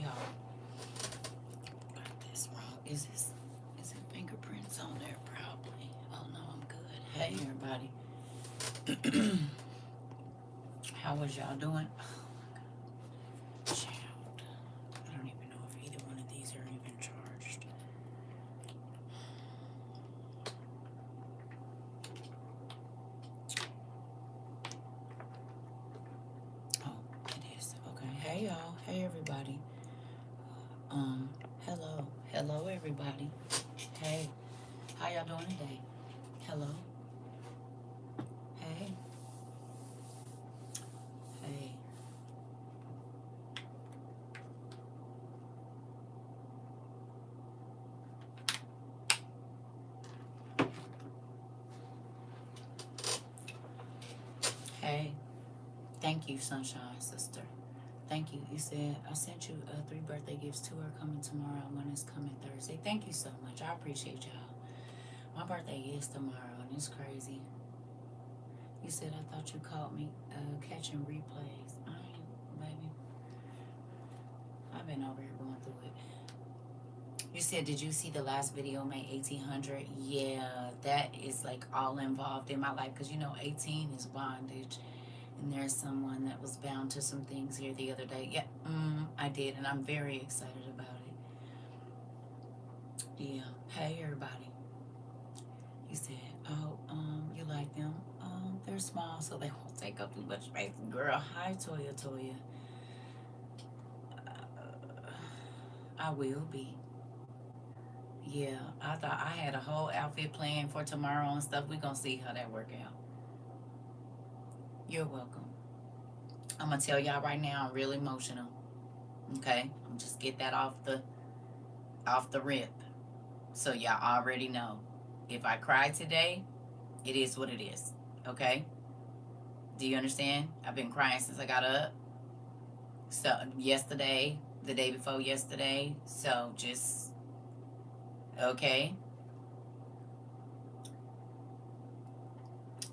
y'all. Got this wrong. Is it fingerprints on there? Probably. Oh no, I'm good. Hey everybody. How was y'all doing? Child. I don't even know if either one of these are even charged. Oh, it is. Okay. Hey y'all. Hey everybody. Hello. Hello everybody. Hey. How y'all doing today? Hello. Hey. Hey. Hey. Thank you, Sunshine Sister. Thank you. You said I sent you 3 birthday gifts. 2 are coming tomorrow. One is coming Thursday. Thank you so much. I appreciate y'all. My birthday is tomorrow, and it's crazy. You said I thought you caught me catching replays. I ain't, baby. I've been over here going through it. You said, did you see the last video, May 1800? Yeah, that is like all involved in my life because you know 18 is bondage. And there's someone that was bound to some things here the other day. Yeah, I did, and I'm very excited about it. Yeah. Hey, everybody. You said, oh, you like them? They're small, so they won't take up too much space. Girl, hi, Toya, Toya. I will be. Yeah, I thought I had a whole outfit planned for tomorrow and stuff. We're going to see how that work out. You're welcome. I'm going to tell y'all right now, I'm real emotional. Okay? I'm just get that off the rip. So y'all already know. If I cry today, it is what it is. Okay? Do you understand? I've been crying since I got up. So yesterday, the day before yesterday. So just okay.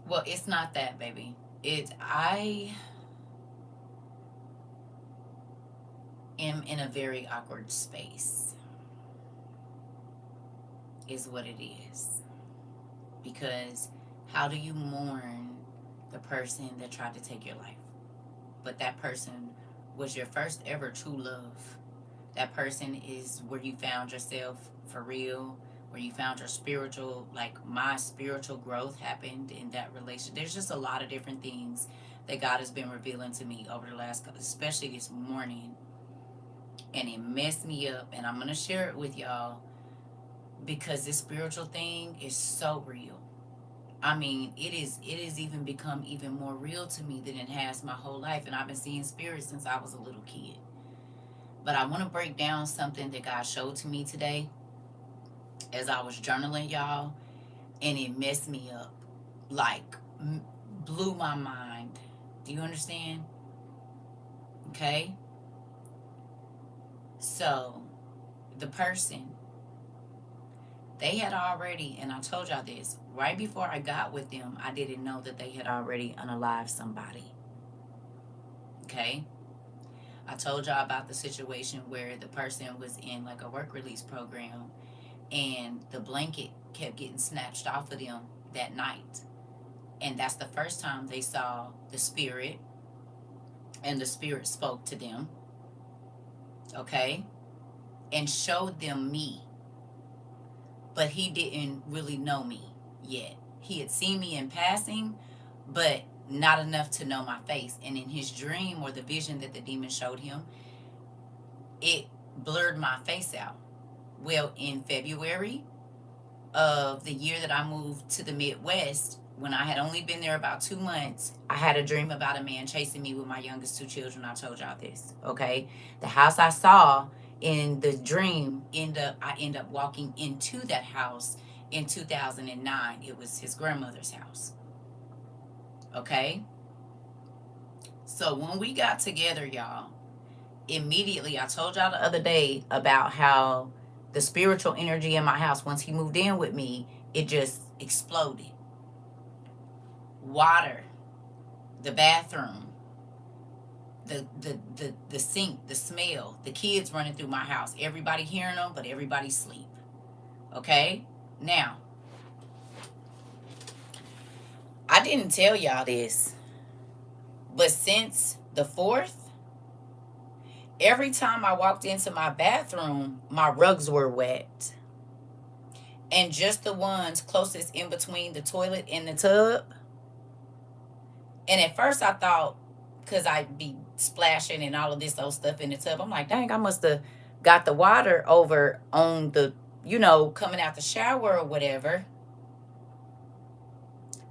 Well, it's not that, baby. I am in a very awkward space. Is what it is. Because how do you mourn the person that tried to take your life? But that person was your first ever true love. That person is where you found yourself for real, where you found your spiritual, like my spiritual growth happened in that relationship. There's just a lot of different things that God has been revealing to me over the last, especially this morning. And it messed me up. And I'm going to share it with y'all because this spiritual thing is so real. I mean, it is even become even more real to me than it has my whole life. And I've been seeing spirits since I was a little kid. But I want to break down something that God showed to me today as I was journaling, y'all. And it messed me up. Like, blew my mind. Do you understand? Okay? So, the person, they had already, and I told y'all this, right before I got with them, I didn't know that they had already unalived somebody. Okay? I told y'all about the situation where the person was in like a work release program and the blanket kept getting snatched off of them that night. And that's the first time they saw the spirit, and the spirit spoke to them, okay, and showed them me. But he didn't really know me yet. He had seen me in passing, but not enough to know my face. And in his dream, or the vision that the demon showed him, it blurred my face out. Well, in February of the year that I moved to the Midwest, when I had only been there about 2 months, I had a dream about a man chasing me with my youngest 2 children. I told y'all this, okay? The house I saw in the dream, I end up walking into that house in 2009. It was his grandmother's house, okay? So when we got together, y'all, immediately, I told y'all the other day about how the spiritual energy in my house, once he moved in with me, it just exploded. Water, the bathroom, the sink, the smell, the kids running through my house, everybody hearing them, but everybody sleep. Okay? Now, I didn't tell y'all this, but since the 4th, every time I walked into my bathroom, my rugs were wet. And just the ones closest in between the toilet and the tub. And at first I thought, because I'd be splashing and all of this old stuff in the tub, I'm like, dang, I must have got the water over on the, coming out the shower or whatever.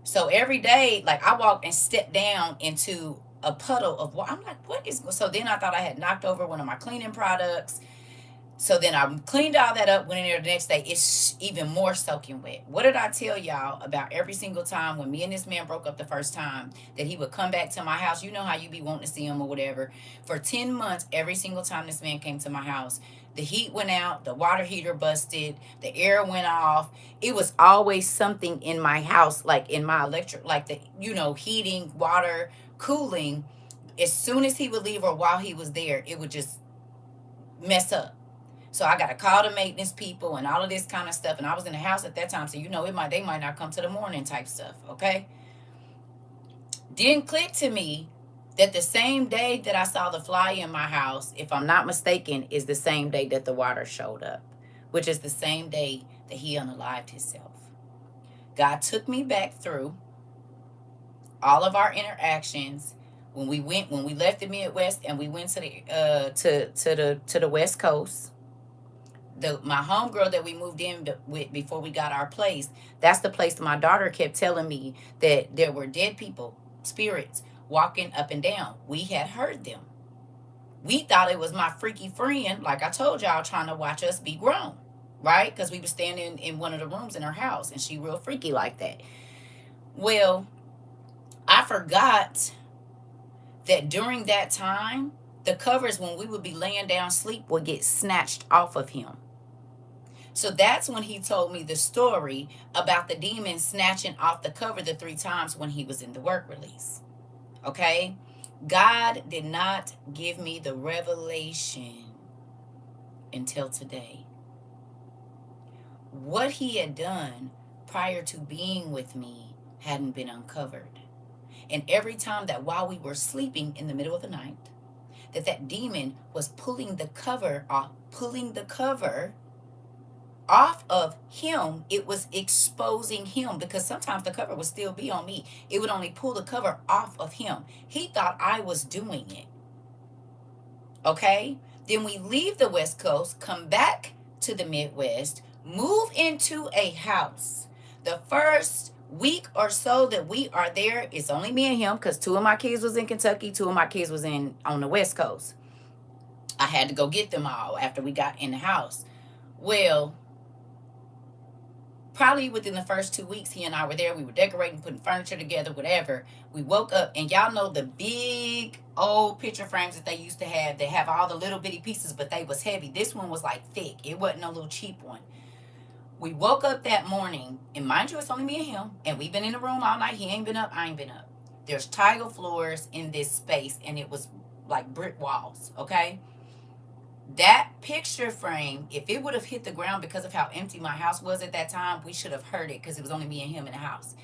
So every day, like, I walked and stepped down into a puddle of water. I'm like, what is, so then I thought I had knocked over one of my cleaning products. So then I cleaned all that up, went in there the next day. It's even more soaking wet. What did I tell y'all about every single time when me and this man broke up the first time that he would come back to my house? You know how you be wanting to see him or whatever. For 10 months, every single time this man came to my house, the heat went out, the water heater busted, the air went off. It was always something in my house, like in my electric, like the, heating, water, cooling. As soon as he would leave or while he was there, it would just mess up. So I got to call the maintenance people and all of this kind of stuff. And I was in the house at that time, so they might not come to the morning type stuff. Okay. Didn't click to me that the same day that I saw the fly in my house, if I'm not mistaken, is the same day that the water showed up, which is the same day that he unalived himself. God took me back through all of our interactions when we left the Midwest and we went to the West Coast. My homegirl that we moved in with before we got our place, that's the place that my daughter kept telling me that there were dead people, spirits, walking up and down. We had heard them. We thought it was my freaky friend, like I told y'all, trying to watch us be grown, right? Because we were standing in one of the rooms in her house, and she real freaky like that. Well, I forgot that during that time, the covers, when we would be laying down sleep, would get snatched off of him. So that's when he told me the story about the demon snatching off the cover the 3 times when he was in the work release. Okay? God did not give me the revelation until today. What he had done prior to being with me hadn't been uncovered. And every time that while we were sleeping in the middle of the night, that demon was pulling the cover off of him, it was exposing him, because sometimes the cover would still be on me. It would only pull the cover off of him. He thought I was doing it. Okay? Then we leave the West Coast, come back to the Midwest, move into a house. The first week or so that we are there, it's only me and him, because 2 of my kids was in Kentucky, 2 of my kids was on the West Coast. I had to go get them all after we got in the house. Well, probably within the first 2 weeks, he and I were there. We were decorating, putting furniture together, whatever. We woke up, and y'all know the big old picture frames that they used to have. They have all the little bitty pieces, but they was heavy. This one was like thick. It wasn't no little cheap one. We woke up that morning, and mind you, it's only me and him, and we've been in the room all night. He ain't been up, I ain't been up. There's tile floors in this space, and it was like brick walls, okay? That picture frame, if it would have hit the ground because of how empty my house was at that time, we should have heard it, because it was only me and him in the house.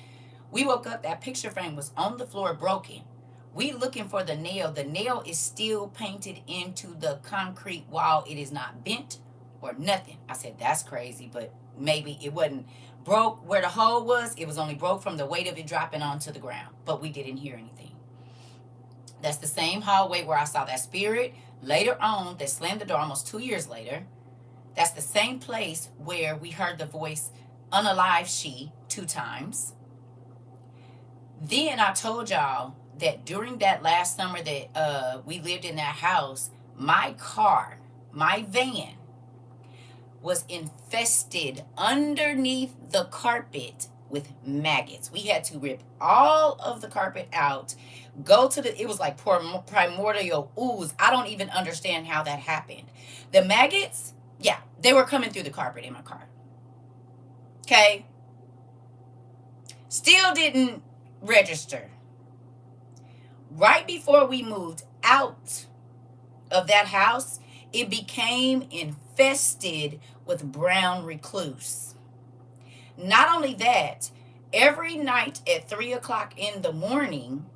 We woke up, that picture frame was on the floor, broken. We looking for the nail. The nail is still painted into the concrete wall. It is not bent or nothing. I said, that's crazy, but maybe it wasn't broke where the hole was. It was only broke from the weight of it dropping onto the ground, but we didn't hear anything. That's the same hallway where I saw that spirit later on that slammed the door almost 2 years later. That's the same place where we heard the voice, unalive she, 2 times. Then I told y'all that during that last summer that we lived in that house, my car, my van, was infested underneath the carpet with maggots. We had to rip all of the carpet out, go to it was like primordial ooze. I don't even understand how that happened. The maggots, yeah, they were coming through the carpet in my car. Okay? Still didn't register. Right before we moved out of that house, it became infested with brown recluse. Not only that, every night at 3 o'clock in the morning,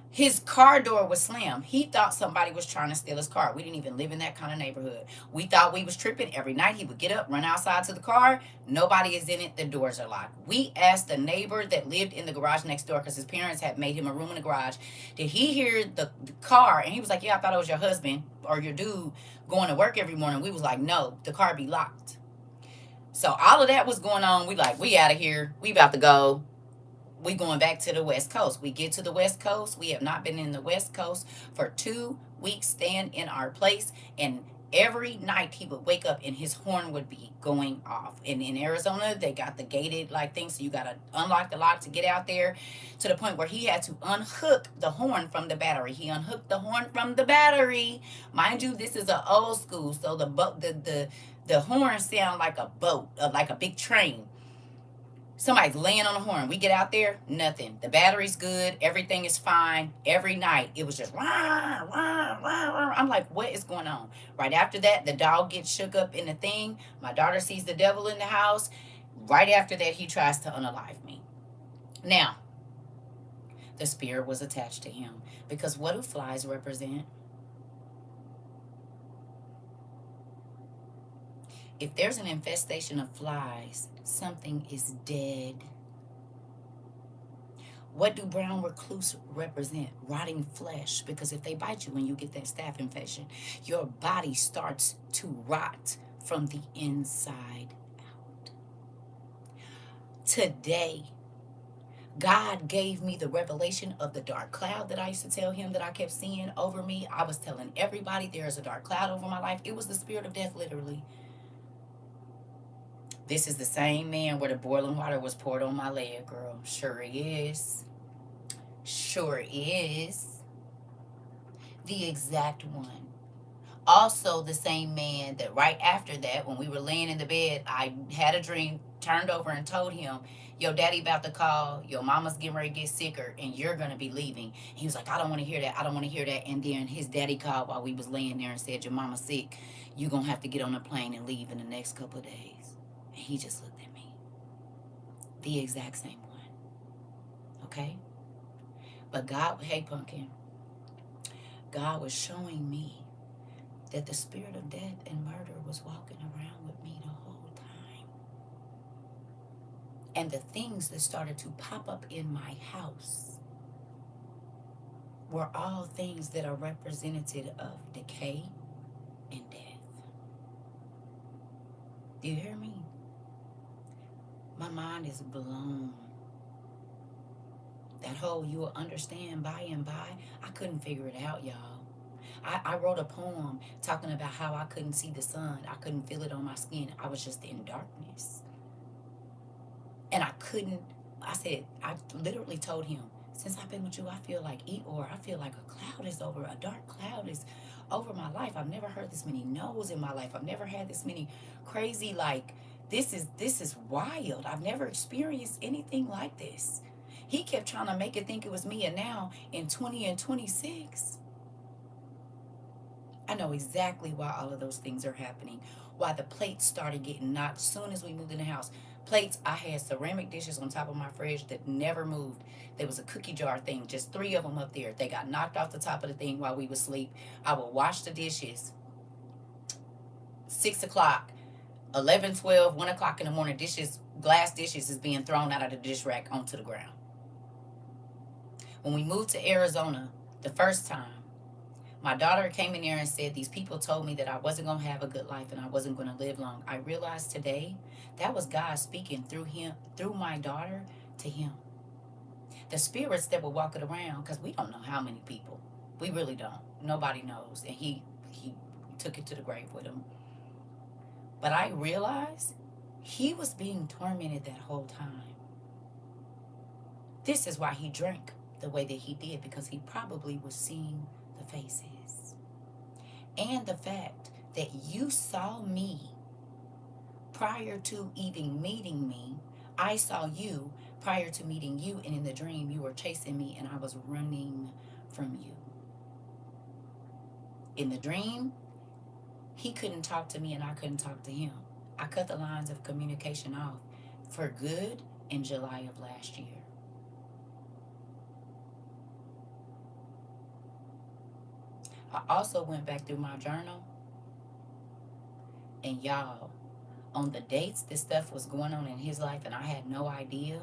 his car door was slammed. He thought somebody was trying to steal his car. We didn't even live in that kind of neighborhood. We thought we was tripping. Every night he would get up, run outside to the car. Nobody is in it. The doors are locked. We asked the neighbor that lived in the garage next door, because his parents had made him a room in the garage, did he hear the car? And he was like, yeah, I thought it was your husband or your dude going to work every morning. We was like, no, the car be locked. So all of that was going on. We like, we out of here. We about to go. We going back to the West Coast. We get to the West Coast. We have not been in the West Coast for 2 weeks, staying in our place. And every night he would wake up and his horn would be going off. And in Arizona, they got the gated like thing, so you got to unlock the lock to get out there, to the point where he had to unhook the horn from the battery. He unhooked the horn from the battery. Mind you, this is an old school, so the horn sound like a boat, like a big train. Somebody's laying on the horn. We get out there, nothing. The battery's good. Everything is fine. Every night, it was just wah, wah, wah, wah. I'm like, what is going on? Right after that, the dog gets shook up in the thing. My daughter sees the devil in the house. Right after that, he tries to unalive me. Now, the spirit was attached to him, because what do flies represent? If there's an infestation of flies, something is dead. What do brown recluse represent? Rotting flesh. Because if they bite you and you get that staph infection, your body starts to rot from the inside out. Today, God gave me the revelation of the dark cloud that I used to tell him that I kept seeing over me. I was telling everybody there is a dark cloud over my life. It was the spirit of death, literally. This is the same man where the boiling water was poured on my leg, girl. Sure is. Sure is. The exact one. Also the same man that right after that, when we were laying in the bed, I had a dream, turned over and told him, your daddy about to call, your mama's getting ready to get sicker, and you're going to be leaving. He was like, I don't want to hear that. I don't want to hear that. And then his daddy called while we was laying there and said, your mama's sick. You're going to have to get on a plane and leave in the next couple of days. And he just looked at me. The exact same one. Okay? But God, hey, pumpkin, God was showing me that the spirit of death and murder was walking around with me the whole time. And the things that started to pop up in my house were all things that are representative of decay and death. Do you hear me? My mind is blown. That whole you will understand by and by, I couldn't figure it out, y'all. I wrote a poem talking about how I couldn't see the sun. I couldn't feel it on my skin. I was just in darkness. And I literally told him, since I've been with you, I feel like Eeyore. I feel like a dark cloud is over my life. I've never heard this many no's in my life. I've never had this many crazy, like, this is wild. I've never experienced anything like this. He kept trying to make it think it was me, and now in 20 and 26, I know exactly why all of those things are happening. Why the plates started getting knocked as soon as we moved in the house. Plates, I had ceramic dishes on top of my fridge that never moved. There was a cookie jar thing, just 3 of them up there. They got knocked off the top of the thing while we would sleep. I would wash the dishes. 6 o'clock, 11, 12, 1 o'clock in the morning, glass dishes is being thrown out of the dish rack onto the ground. When we moved to Arizona the first time, my daughter came in there and said, these people told me that I wasn't going to have a good life and I wasn't going to live long. I realized today that was God speaking through my daughter to him. The spirits that were walking around, because we don't know how many people. We really don't. Nobody knows. And he took it to the grave with him. But I realized he was being tormented that whole time. This is why he drank the way that he did, because he probably was seeing the faces. And the fact that you saw me prior to even meeting me. I saw you prior to meeting you, and in the dream you were chasing me and I was running from you. In the dream, he couldn't talk to me and I couldn't talk to him. I cut the lines of communication off for good in July of last year. I also went back through my journal, and y'all, on the dates this stuff was going on in his life and I had no idea,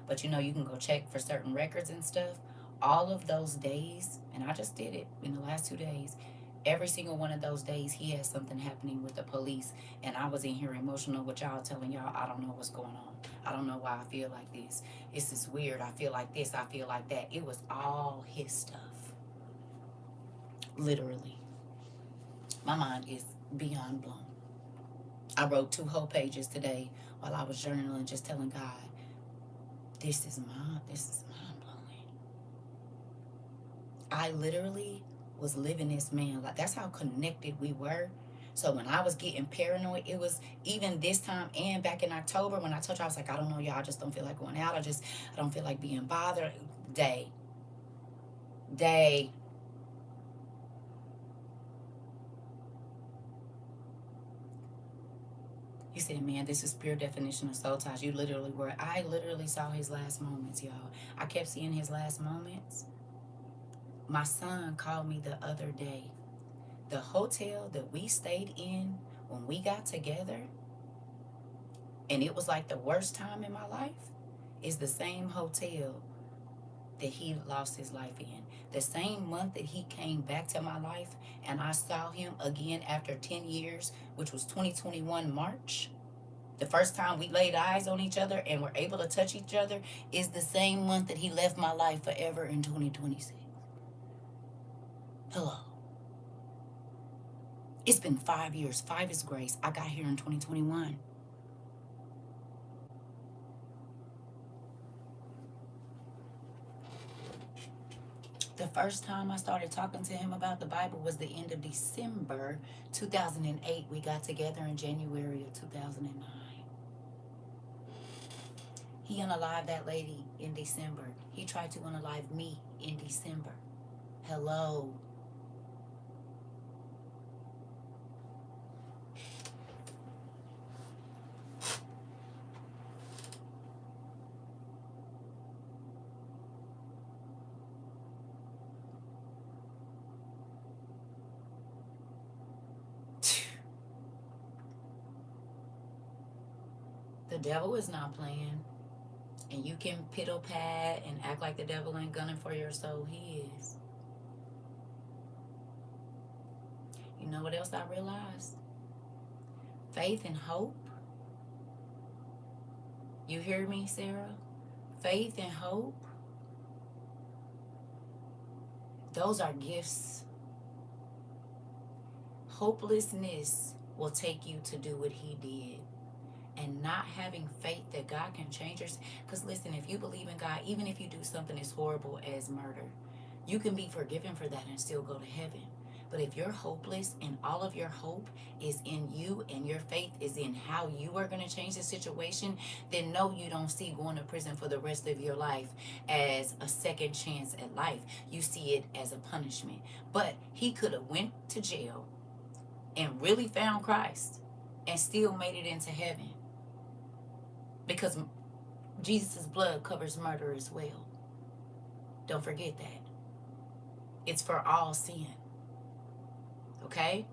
but you know, you can go check for certain records and stuff. All of those days, and I just did it in the last 2 days, every single one of those days, he had something happening with the police. And I was in here emotional with y'all, telling y'all, I don't know what's going on. I don't know why I feel like this. This is weird. I feel like this. I feel like that. It was all his stuff. Literally. My mind is beyond blown. I wrote 2 whole pages today while I was journaling, just telling God, this is mind blowing. I literally was living this man. Like, that's how connected we were. So when I was getting paranoid, it was even this time and back in October when I told you, I was like, I don't know, y'all, I just don't feel like going out. I don't feel like being bothered. Day. You said, man, this is pure definition of soul ties. You literally were. I literally saw his last moments, y'all. I kept seeing his last moments. My son called me the other day. The hotel that we stayed in when we got together, and it was like the worst time in my life, is the same hotel that he lost his life in. The same month that he came back to my life and I saw him again after 10 years, which was 2021 March. The first time we laid eyes on each other and were able to touch each other is the same month that he left my life forever in 2026. Hello. It's been 5 years. 5 is grace. I got here in 2021. The first time I started talking to him about the Bible was the end of December 2008. We got together in January of 2009. He unalived that lady in December. He tried to unalive me in December. Hello. The devil is not playing. And you can piddle pad and act like the devil ain't gunning for your soul. He is. You know what else I realized? Faith and hope. You hear me, Sarah? Faith and hope. Those are gifts. Hopelessness will take you to do what he did. And not having faith that God can change your... Because listen, if you believe in God, even if you do something as horrible as murder, you can be forgiven for that and still go to heaven. But if you're hopeless and all of your hope is in you and your faith is in how you are going to change the situation, then no, you don't see going to prison for the rest of your life as a second chance at life. You see it as a punishment. But he could have went to jail and really found Christ and still made it into heaven. Because Jesus' blood covers murder as well. Don't forget that. It's for all sin. Okay?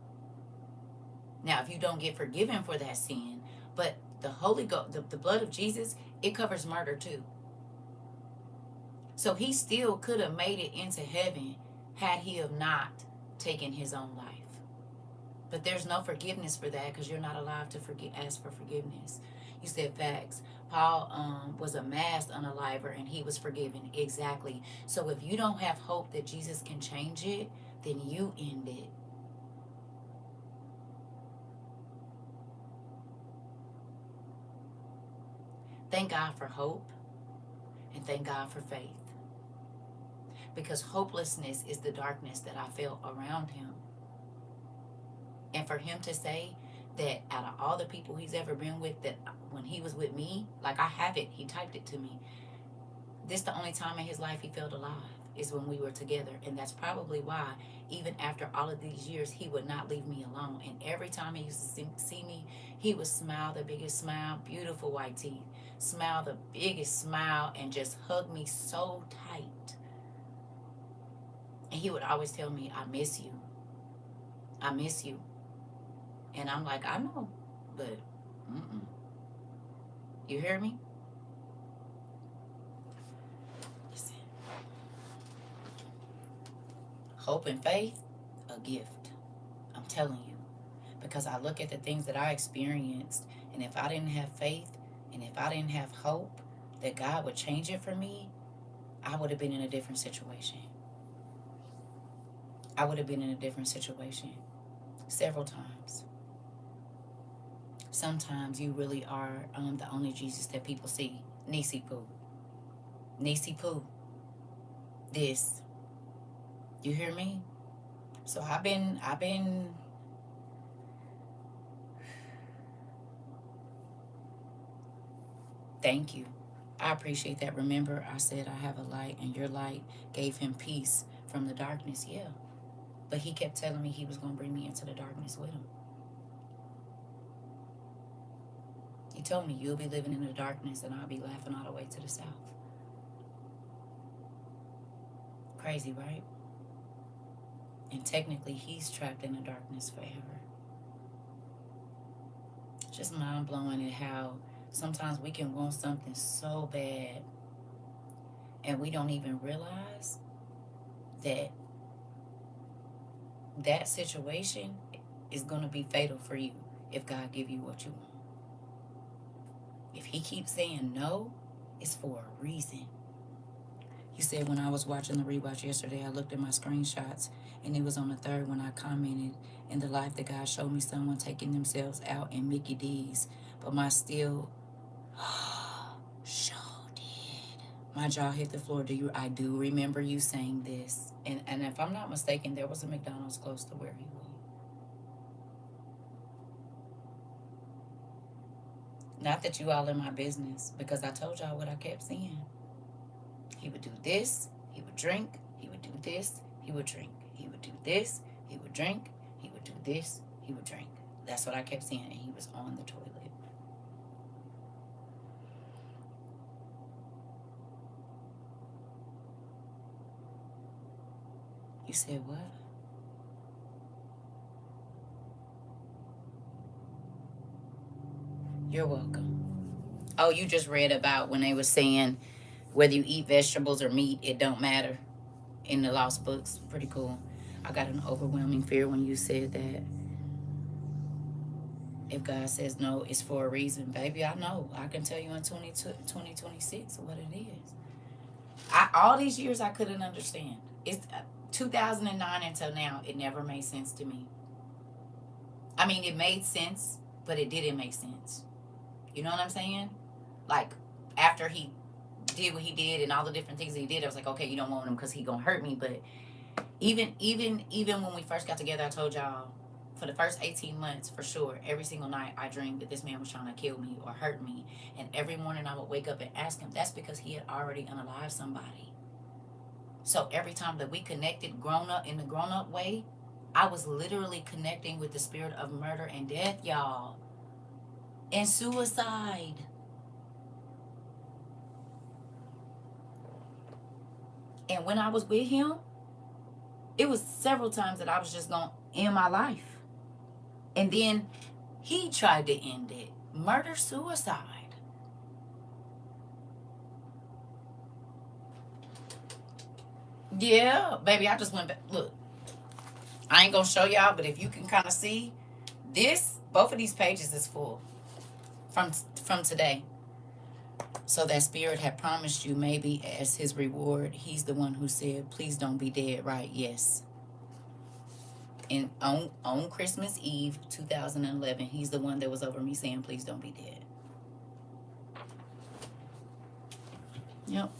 Now, if you don't get forgiven for that sin, but the Holy Ghost, the blood of Jesus, it covers murder too. So he still could have made it into heaven had he have not taken his own life. But there's no forgiveness for that because you're not allowed to ask for forgiveness. You said facts. Paul was a mass unaliver and he was forgiven. Exactly. So if you don't have hope that Jesus can change it, then you end it. Thank God for hope and thank God for faith. Because hopelessness is the darkness that I felt around him. And for him to say that out of all the people he's ever been with, that when he was with me, like I have it, he typed it to me, this the only time in his life he felt alive. is when we were together. And that's probably why, even after all of these years, he would not leave me alone. And every time he used to see me, he would smile the biggest smile, beautiful white teeth, smile the biggest smile, and just hug me so tight. And he would always tell me, I miss you. I miss you. And I'm like, I know, but mm-mm. You hear me? Listen. Hope and faith, a gift. I'm telling you. Because I look at the things that I experienced, and if I didn't have faith, and if I didn't have hope that God would change it for me, I would have been in a different situation. I would have been in a different situation several times. Sometimes you really are the only Jesus that people see. Nisi Poo. Nisi Poo. This. You hear me? So I've been thank you. I appreciate that. Remember, I said I have a light, and your light gave him peace from the darkness. Yeah. But he kept telling me he was going to bring me into the darkness with him. He told me, you'll be living in the darkness, and I'll be laughing all the way to the south. Crazy, right? And technically, he's trapped in the darkness forever. Just mind-blowing at how sometimes we can want something so bad, and we don't even realize that that situation is going to be fatal for you if God give you what you want. If he keeps saying no, it's for a reason. You said when I was watching the rewatch yesterday, I looked at my screenshots, and it was on the third when I commented, in the life that God showed me someone taking themselves out in Mickey D's, but my still sure did. My jaw hit the floor. I do remember you saying this. And if I'm not mistaken, there was a McDonald's close to where he was. Not that you all in my business, because I told y'all what I kept seeing. He would do this, he would drink, he would do this, he would drink, he would do this, he would drink, he would do this, he would drink. That's what I kept seeing, and he was on the toilet. You said what? You're welcome. Oh, you just read about when they were saying whether you eat vegetables or meat, it don't matter in the Lost Books. Pretty cool. I got an overwhelming fear when you said that. If God says no, it's for a reason. Baby, I know. I can tell you in 2026 what it is. All these years I couldn't understand. It's 2009 until now, it never made sense to me. I mean, it made sense, but it didn't make sense. You know what I'm saying? Like, after he did what he did and all the different things that he did, I was like, okay, you don't want him because he gonna hurt me. But even when we first got together, I told y'all, for the first 18 months, for sure, every single night I dreamed that this man was trying to kill me or hurt me. And every morning I would wake up and ask him. That's because he had already unalived somebody. So every time that we connected grown up in the grown up way, I was literally connecting with the spirit of murder and death, y'all. And suicide. And when I was with him, it was several times that I was just going to end my life. And then he tried to end it. Murder, suicide. Yeah, baby, I just went back. Look, I ain't going to show y'all, but if you can kind of see, both of these pages is full from today. So that spirit had promised you, maybe as his reward, he's the one who said, please don't be dead, right? Yes. And on Christmas Eve 2011, he's the one that was over me saying, please don't be dead. Yep.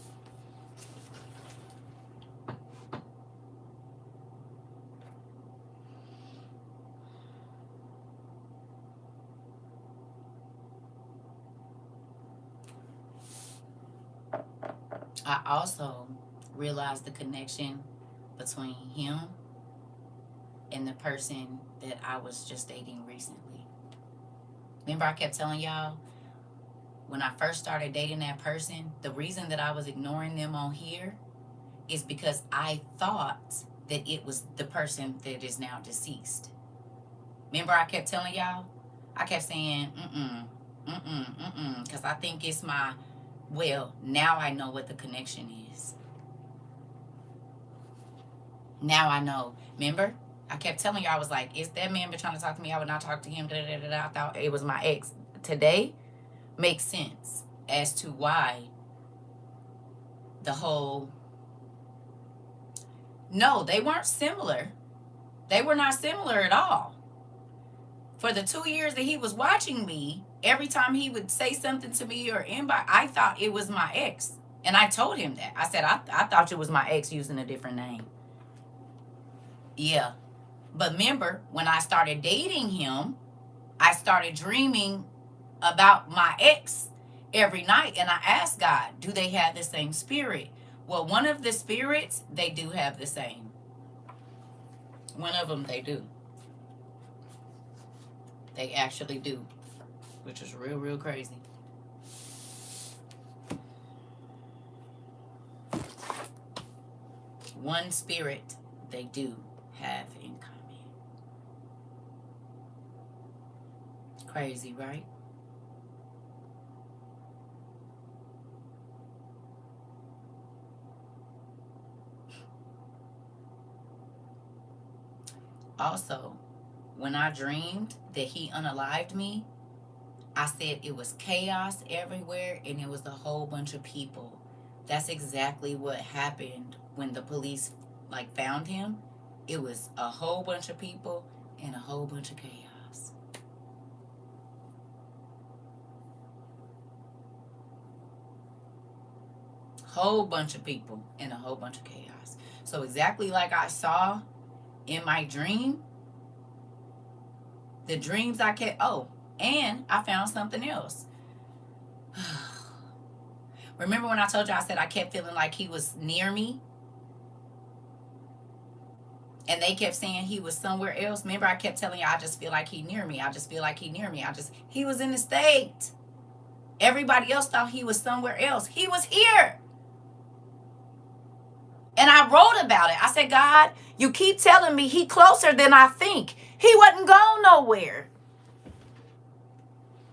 I also realized the connection between him and the person that I was just dating recently. Remember, I kept telling y'all when I first started dating that person, the reason that I was ignoring them on here is because I thought that it was the person that is now deceased. Remember, I kept telling y'all? I kept saying, because I think it's my, well, now I know what the connection is. Now I know. Remember? I kept telling y'all, I was like, is that man been trying to talk to me? I would not talk to him. I thought it was my ex. Today makes sense as to why the whole... No, they weren't similar. They were not similar at all. For the 2 years that he was watching me, every time he would say something to me or anybody, I thought it was my ex. And I told him that. I said, I thought it was my ex using a different name. Yeah. But remember, when I started dating him, I started dreaming about my ex every night. And I asked God, do they have the same spirit? Well, one of the spirits, they do have the same. One of them, they do. They actually do. Which is real, real crazy. One spirit they do have in common. Crazy, right? Also, when I dreamed that he unalived me, I said it was chaos everywhere and it was a whole bunch of people. That's exactly what happened when the police found him. It was a whole bunch of people and a whole bunch of chaos. Whole bunch of people and a whole bunch of chaos. So exactly like I saw in my dream, the dreams I kept... Oh, and I found something else. Remember when I told you I said I kept feeling like he was near me? And they kept saying he was somewhere else. Remember I kept telling you I just feel like he near me. I just feel like he near me. He was in the state. Everybody else thought he was somewhere else. He was here. And I wrote about it. I said, God, you keep telling me he closer than I think. He wasn't going nowhere.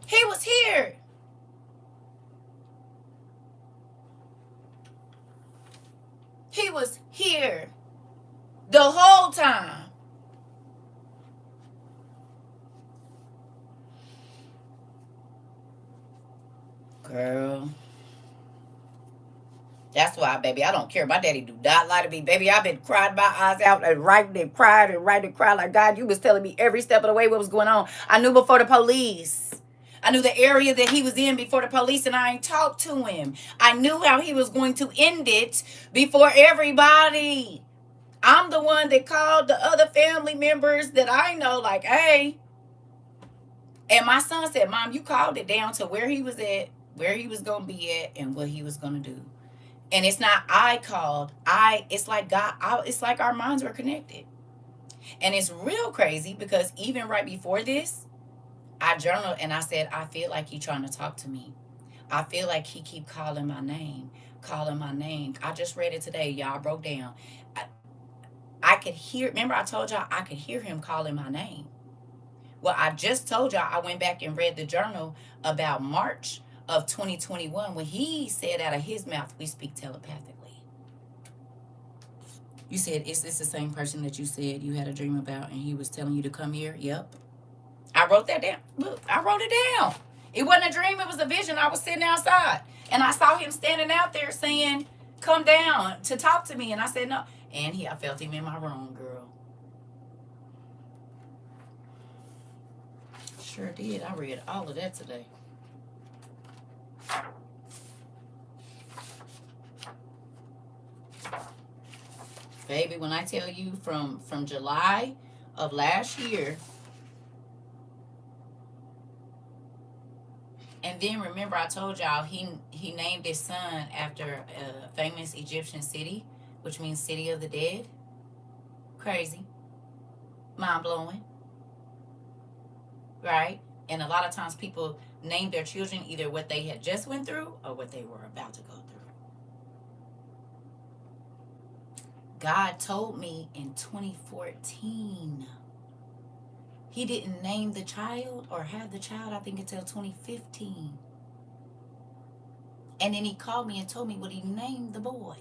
He was here. He was here the whole time. Girl. That's why, baby, I don't care. My daddy do not lie to me. Baby, I've been crying my eyes out and writing and cried and writing and crying. Like, God, you was telling me every step of the way what was going on. I knew before the police. I knew the area that he was in before the police, and I ain't talked to him. I knew how he was going to end it before everybody. I'm the one that called the other family members that I know, like, hey. And my son said, Mom, you called it down to where he was at, where he was going to be at, and what he was going to do. And it's not I called. It's like God. It's like our minds were connected. And it's real crazy because even right before this, I journaled and I said, I feel like he's trying to talk to me. I feel like he keep calling my name. I just read it today. Y'all broke down. I could hear, remember I told y'all I could hear him calling my name. Well, I just told y'all I went back and read the journal about March of 2021 when he said out of his mouth, we speak telepathically. You said, is this the same person that you said you had a dream about and he was telling you to come here? Yep. I wrote that down. Look, I wrote it down. It wasn't a dream. It was a vision. I was sitting outside and I saw him standing out there saying, come down to talk to me. And I said, no. And I felt him in my room, girl. Sure did. I read all of that today. Baby, when I tell you from July of last year And then remember, I told y'all he named his son after a famous Egyptian city, which means city of the dead. Crazy, mind blowing, right? And a lot of times people name their children either what they had just went through or what they were about to go through. God told me in 2014. He didn't name the child or have the child, I think, until 2015. And then he called me and told me what he named the boy.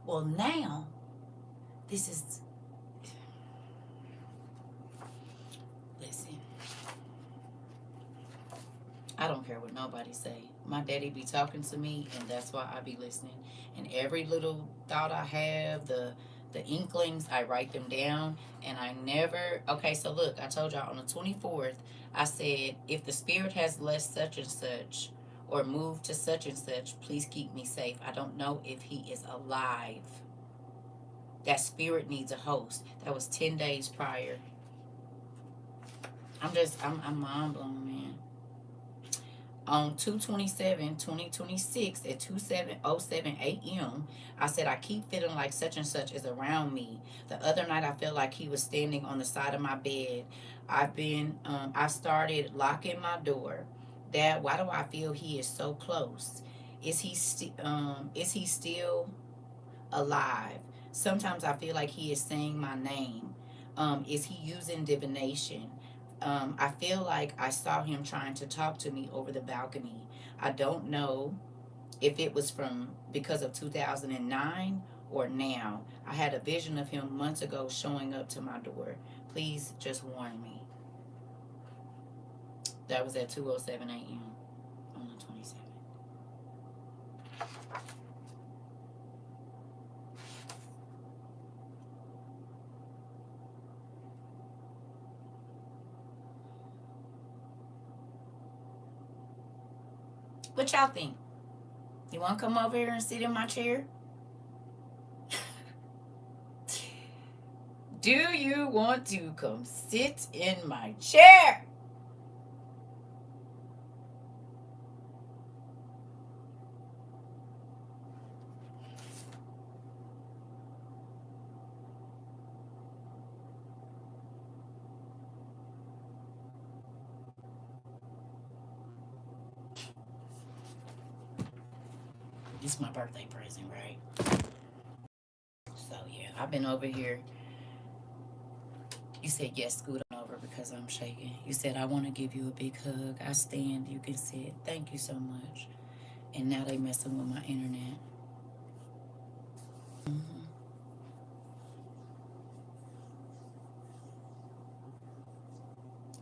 Well, now, this is, listen, I don't care what nobody say. My daddy be talking to me, and that's why I be listening. And every little thought I have, the inklings, I write them down, and I never. Okay, so look, I told y'all on the 24th, I said if the spirit has left such and such or moved to such and such, please keep me safe. I don't know if he is alive. That spirit needs a host. That was 10 days prior. I'm mind blown, man. On 2/27/2026 at 2:07 a.m., I said, I keep feeling like such and such is around me. The other night, I felt like he was standing on the side of my bed. I started locking my door. Dad, why do I feel he is so close? Is he still alive? Sometimes I feel like he is saying my name. Is he using divination? I feel like I saw him trying to talk to me over the balcony. I don't know if it was from because of 2009 or now. I had a vision of him months ago showing up to my door. Please just warn me. That was at 2:07 a.m. on the 27th. What y'all think? You want to come over here and sit in my chair? Do you want to come sit in my chair? This is my birthday present, right? So yeah, I've been over here. You said yes, scoot on over because I'm shaking. You said I want to give you a big hug. I stand. You can sit. Thank you so much. And now they messing with my internet. Hmm.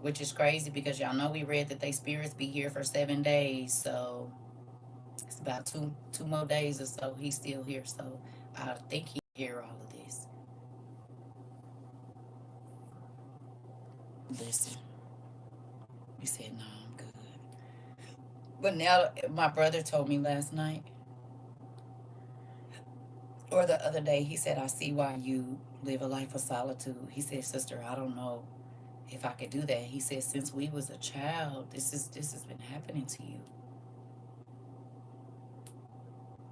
Which is crazy because y'all know we read that they spirits be here for 7 days. So it's about two more days or so. He's still here. So I think he hear all of this. Listen, he said no, I'm good. But now my brother told me last night or the other day, he said, I see why you live a life of solitude. He said, sister, I don't know if I could do that. He said, since we was a child, this has been happening to you.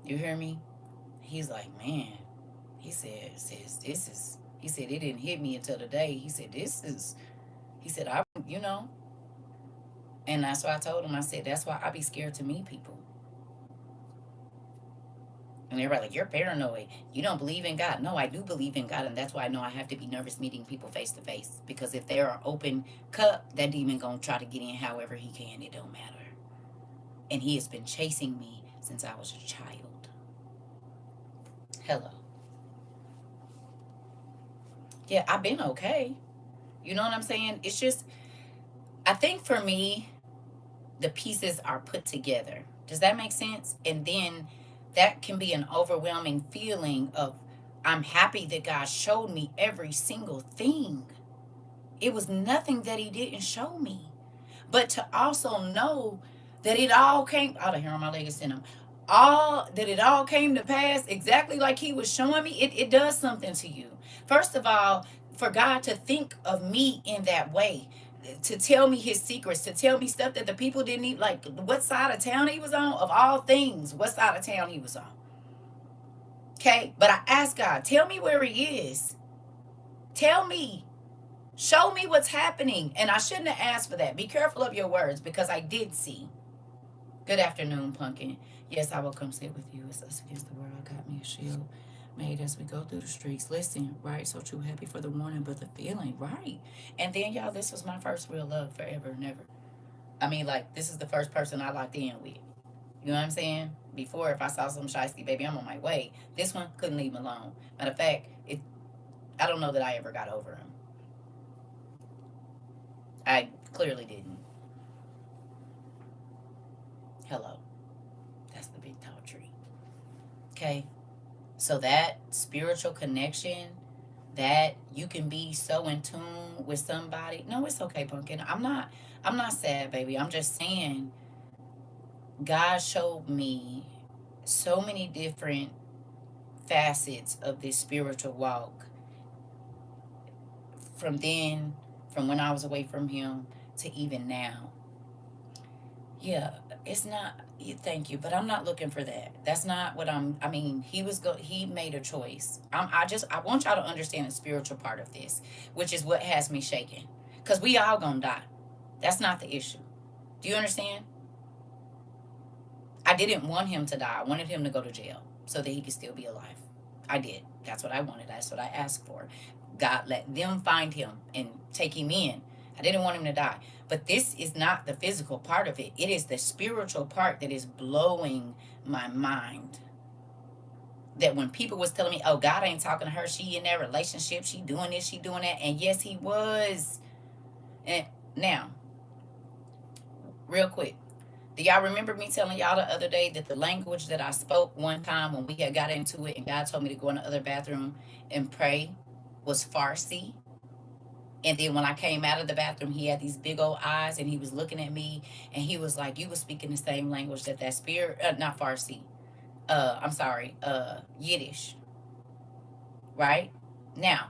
You hear me? He's like, man. He said, sis, this is. He said it didn't hit me until today. He said this is. He said I, and that's why I told him. I said that's why I be scared to meet people. And everybody like, you're paranoid. You don't believe in God. No, I do believe in God, and that's why I know I have to be nervous meeting people face to face. Because if they're an open cup, that demon gonna try to get in however he can. It don't matter. And he has been chasing me since I was a child. Hello. Yeah, I've been okay. You know what I'm saying? It's just, I think for me, the pieces are put together. Does that make sense? And then that can be an overwhelming feeling of, I'm happy that God showed me every single thing. It was nothing that he didn't show me. But to also know that it all came out of here on my leg is in him. All that it all came to pass exactly like he was showing me, it does something to you. First of all, for God to think of me in that way. to tell me his secrets, to tell me stuff that the people didn't even, like what side of town he was on, of all things, what side of town he was on. Okay? But I asked God, tell me where he is. Tell me. Show me what's happening. And I shouldn't have asked for that. Be careful of your words, because I did see. Good afternoon, Pumpkin. Yes, I will come sit with you. It's us against the world. I got me a shield made as we go through the streets. Listen, right? So true, happy for the warning, but the feeling, right? And then, y'all, this was my first real love forever and ever. I mean, like, this is the first person I locked in with. You know what I'm saying? Before, if I saw some shiesty, baby, I'm on my way. This one couldn't leave me alone. Matter of fact, I don't know that I ever got over him. I clearly didn't. Hello. That's the big tall tree. Okay? So that spiritual connection, that you can be so in tune with somebody. No, it's okay, Pumpkin. I'm not sad, baby. I'm just saying God showed me so many different facets of this spiritual walk from then, from when I was away from him to even now. Yeah, it's not. Thank you, but I'm not looking for that. That's not what I mean, he made a choice. I want y'all to understand the spiritual part of this, which is what has me shaking. Cause we all gonna die. That's not the issue. Do you understand? I didn't want him to die. I wanted him to go to jail so that he could still be alive. I did. That's what I wanted. That's what I asked for. God let them find him and take him in. I didn't want him to die. But this is not the physical part of it. It is the spiritual part that is blowing my mind. That when people was telling me, oh, God ain't talking to her, she in that relationship, she doing this, she doing that. And yes, he was. And now, real quick, do y'all remember me telling y'all the other day that the language that I spoke one time when we had got into it and God told me to go in the other bathroom and pray was Farsi? And then when I came out of the bathroom, he had these big old eyes and he was looking at me and he was like, you was speaking the same language that spirit, not Farsi, I'm sorry, Yiddish, right? Now,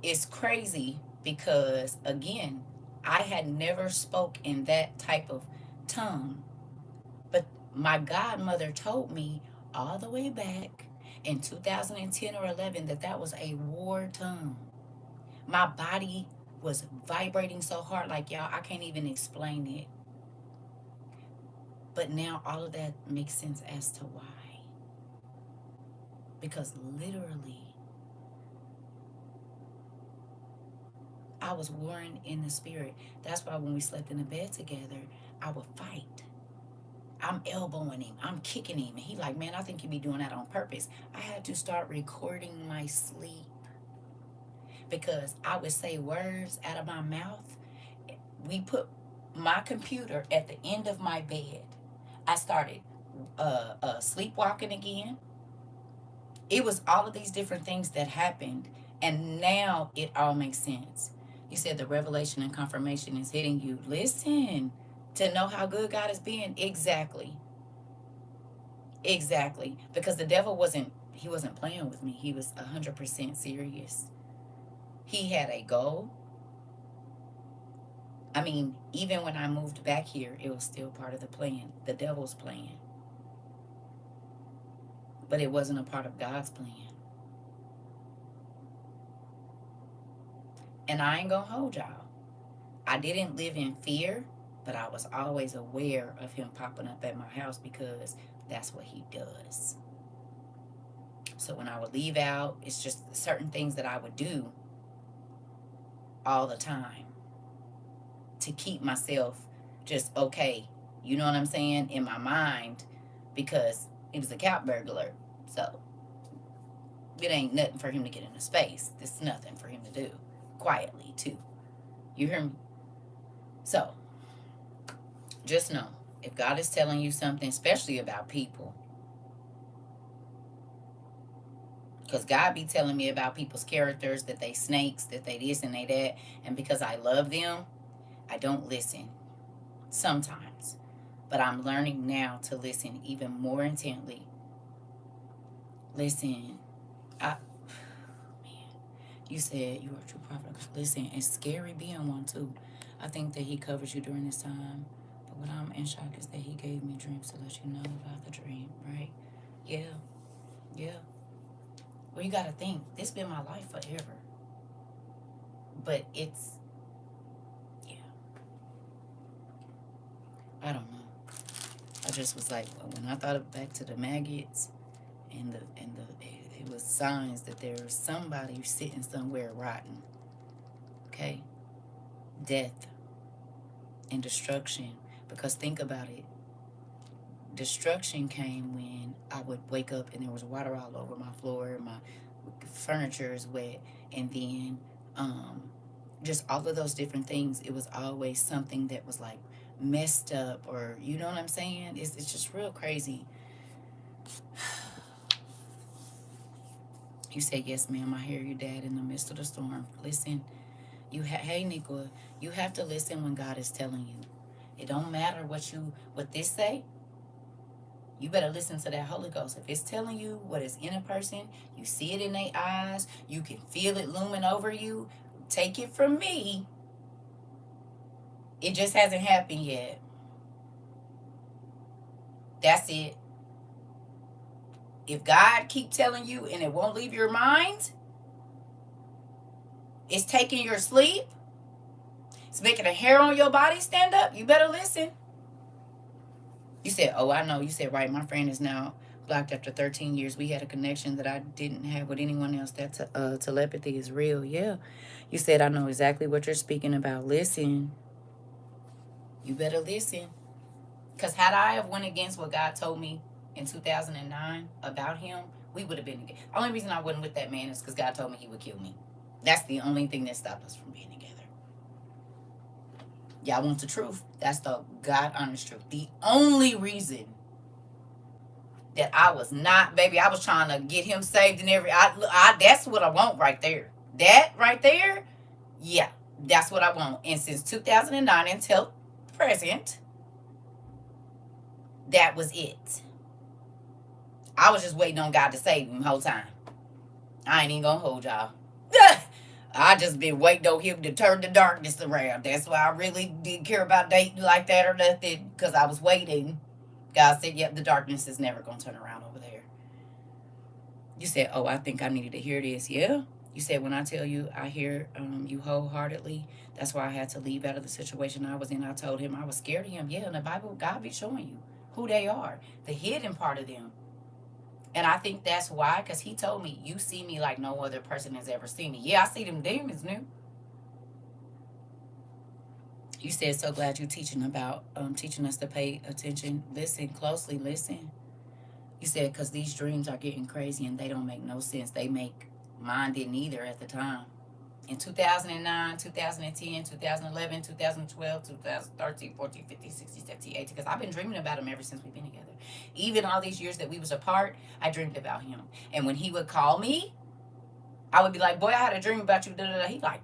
it's crazy because, again, I had never spoke in that type of tongue. But my godmother told me all the way back in 2010 or 11 that was a war tongue. My body was vibrating so hard, like, y'all, I can't even explain it. But now all of that makes sense as to why. Because literally, I was warring in the spirit. That's why when we slept in the bed together, I would fight. I'm elbowing him. I'm kicking him. And he like, man, I think you be doing that on purpose. I had to start recording my sleep because I would say words out of my mouth. We put my computer at the end of my bed. I started sleepwalking again. It was all of these different things that happened. And now it all makes sense. You said the revelation and confirmation is hitting you. Listen, to know how good God is being. Exactly. Exactly. Because the devil wasn't playing with me. He was 100% serious. He had a goal. I mean, even when I moved back here, it was still part of the plan, the devil's plan. But it wasn't a part of God's plan. And I ain't gonna hold y'all. I didn't live in fear, but I was always aware of him popping up at my house because that's what he does. So when I would leave out, it's just certain things that I would do all the time to keep myself just okay. You know what I'm saying? In my mind, because he was a cat burglar. So it ain't nothing for him to get into space. It's nothing for him to do. Quietly, too. You hear me? So, just know, if God is telling you something, especially about people, because God be telling me about people's characters, that they snakes, that they this and they that, and because I love them, I don't listen. Sometimes. But I'm learning now to listen even more intently. Listen, man, You said you are a true prophet of God. Listen, it's scary being one too. I think that he covers you during this time. But what I'm in shock is that he gave me dreams to let you know about the dream, right? Yeah, yeah. Well, you gotta think, this been my life forever. But it's, yeah, I don't know. I just was like, when I thought back to the maggots it was signs that there was somebody sitting somewhere rotten. Okay, death and destruction. Because think about it, destruction came when I would wake up and there was water all over my floor, my furniture is wet, and then just all of those different things. It was always something that was like messed up, or you know what I'm saying? It's just real crazy. You said, yes, ma'am, I hear you, Dad, in the midst of the storm. Listen, hey, Nicola, you have to listen when God is telling you. It don't matter what this say. You better listen to that Holy Ghost. If it's telling you what is in a person, you see it in their eyes, you can feel it looming over you, take it from me. It just hasn't happened yet. That's it. If God keep telling you and it won't leave your mind, it's taking your sleep, it's making a hair on your body stand up, you better listen. You said, oh, I know. You said, right, my friend is now blocked after 13 years. We had a connection that I didn't have with anyone else. That telepathy is real. Yeah. You said, I know exactly what you're speaking about. Listen. You better listen. Because had I have went against what God told me in 2009 about him, we would have been together. The only reason I wasn't with that man is because God told me he would kill me. That's the only thing that stopped us from being together. Y'all want the truth? That's the God honest truth. The only reason that I was not, baby, I was trying to get him saved and that's what I want right there. That right there, yeah, that's what I want. And since 2009 until present, that was it. I was just waiting on God to save him the whole time. I ain't even gonna hold y'all. I just been waiting on him to turn the darkness around. That's why I really didn't care about dating like that or nothing, because I was waiting. God said, yep, the darkness is never going to turn around over there. You said, oh, I think I needed to hear this. Yeah. You said, when I tell you I hear you wholeheartedly, that's why I had to leave out of the situation I was in. I told him I was scared of him. Yeah, in the Bible, God be showing you who they are, the hidden part of them. And I think that's why, because he told me, you see me like no other person has ever seen me. Yeah, I see them demons now. You said, so glad you teaching us to pay attention. Listen closely, listen. You said, because these dreams are getting crazy and they don't make no sense. Mine didn't either at the time. In 2009, 2010, 2011, 2012, 2013, 14, 15, 16, 17, 18, because I've been dreaming about him ever since we've been together. Even all these years that we was apart, I dreamed about him. And when he would call me, I would be like, boy, I had a dream about you. He like,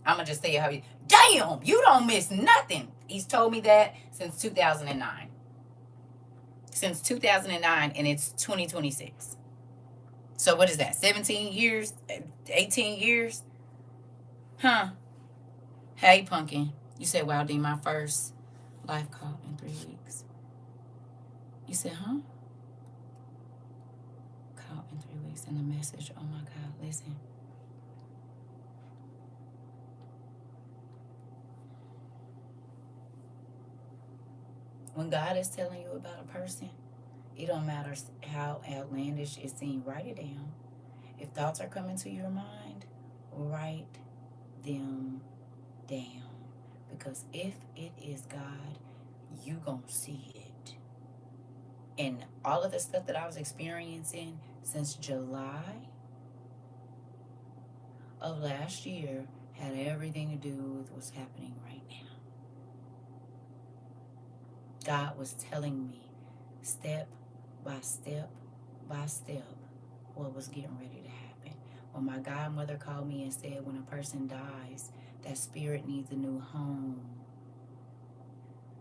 I'm going to just say it how you, damn, you don't miss nothing. He's told me that since 2009. Since 2009, and it's 2026. So what is that, 17 years, 18 years? Huh? Hey, Pumpkin. You said, wow, D, my first life call in 3 weeks. You said, huh? Call in 3 weeks and the message, oh my God, listen. When God is telling you about a person, it don't matter how outlandish it seems, write it down. If thoughts are coming to your mind, write them down. Because if it is God, you gonna see it. And all of the stuff that I was experiencing since July of last year had everything to do with what's happening right now. God was telling me step by step by step what was getting ready to happen. When my godmother called me and said, when a person dies, that spirit needs a new home,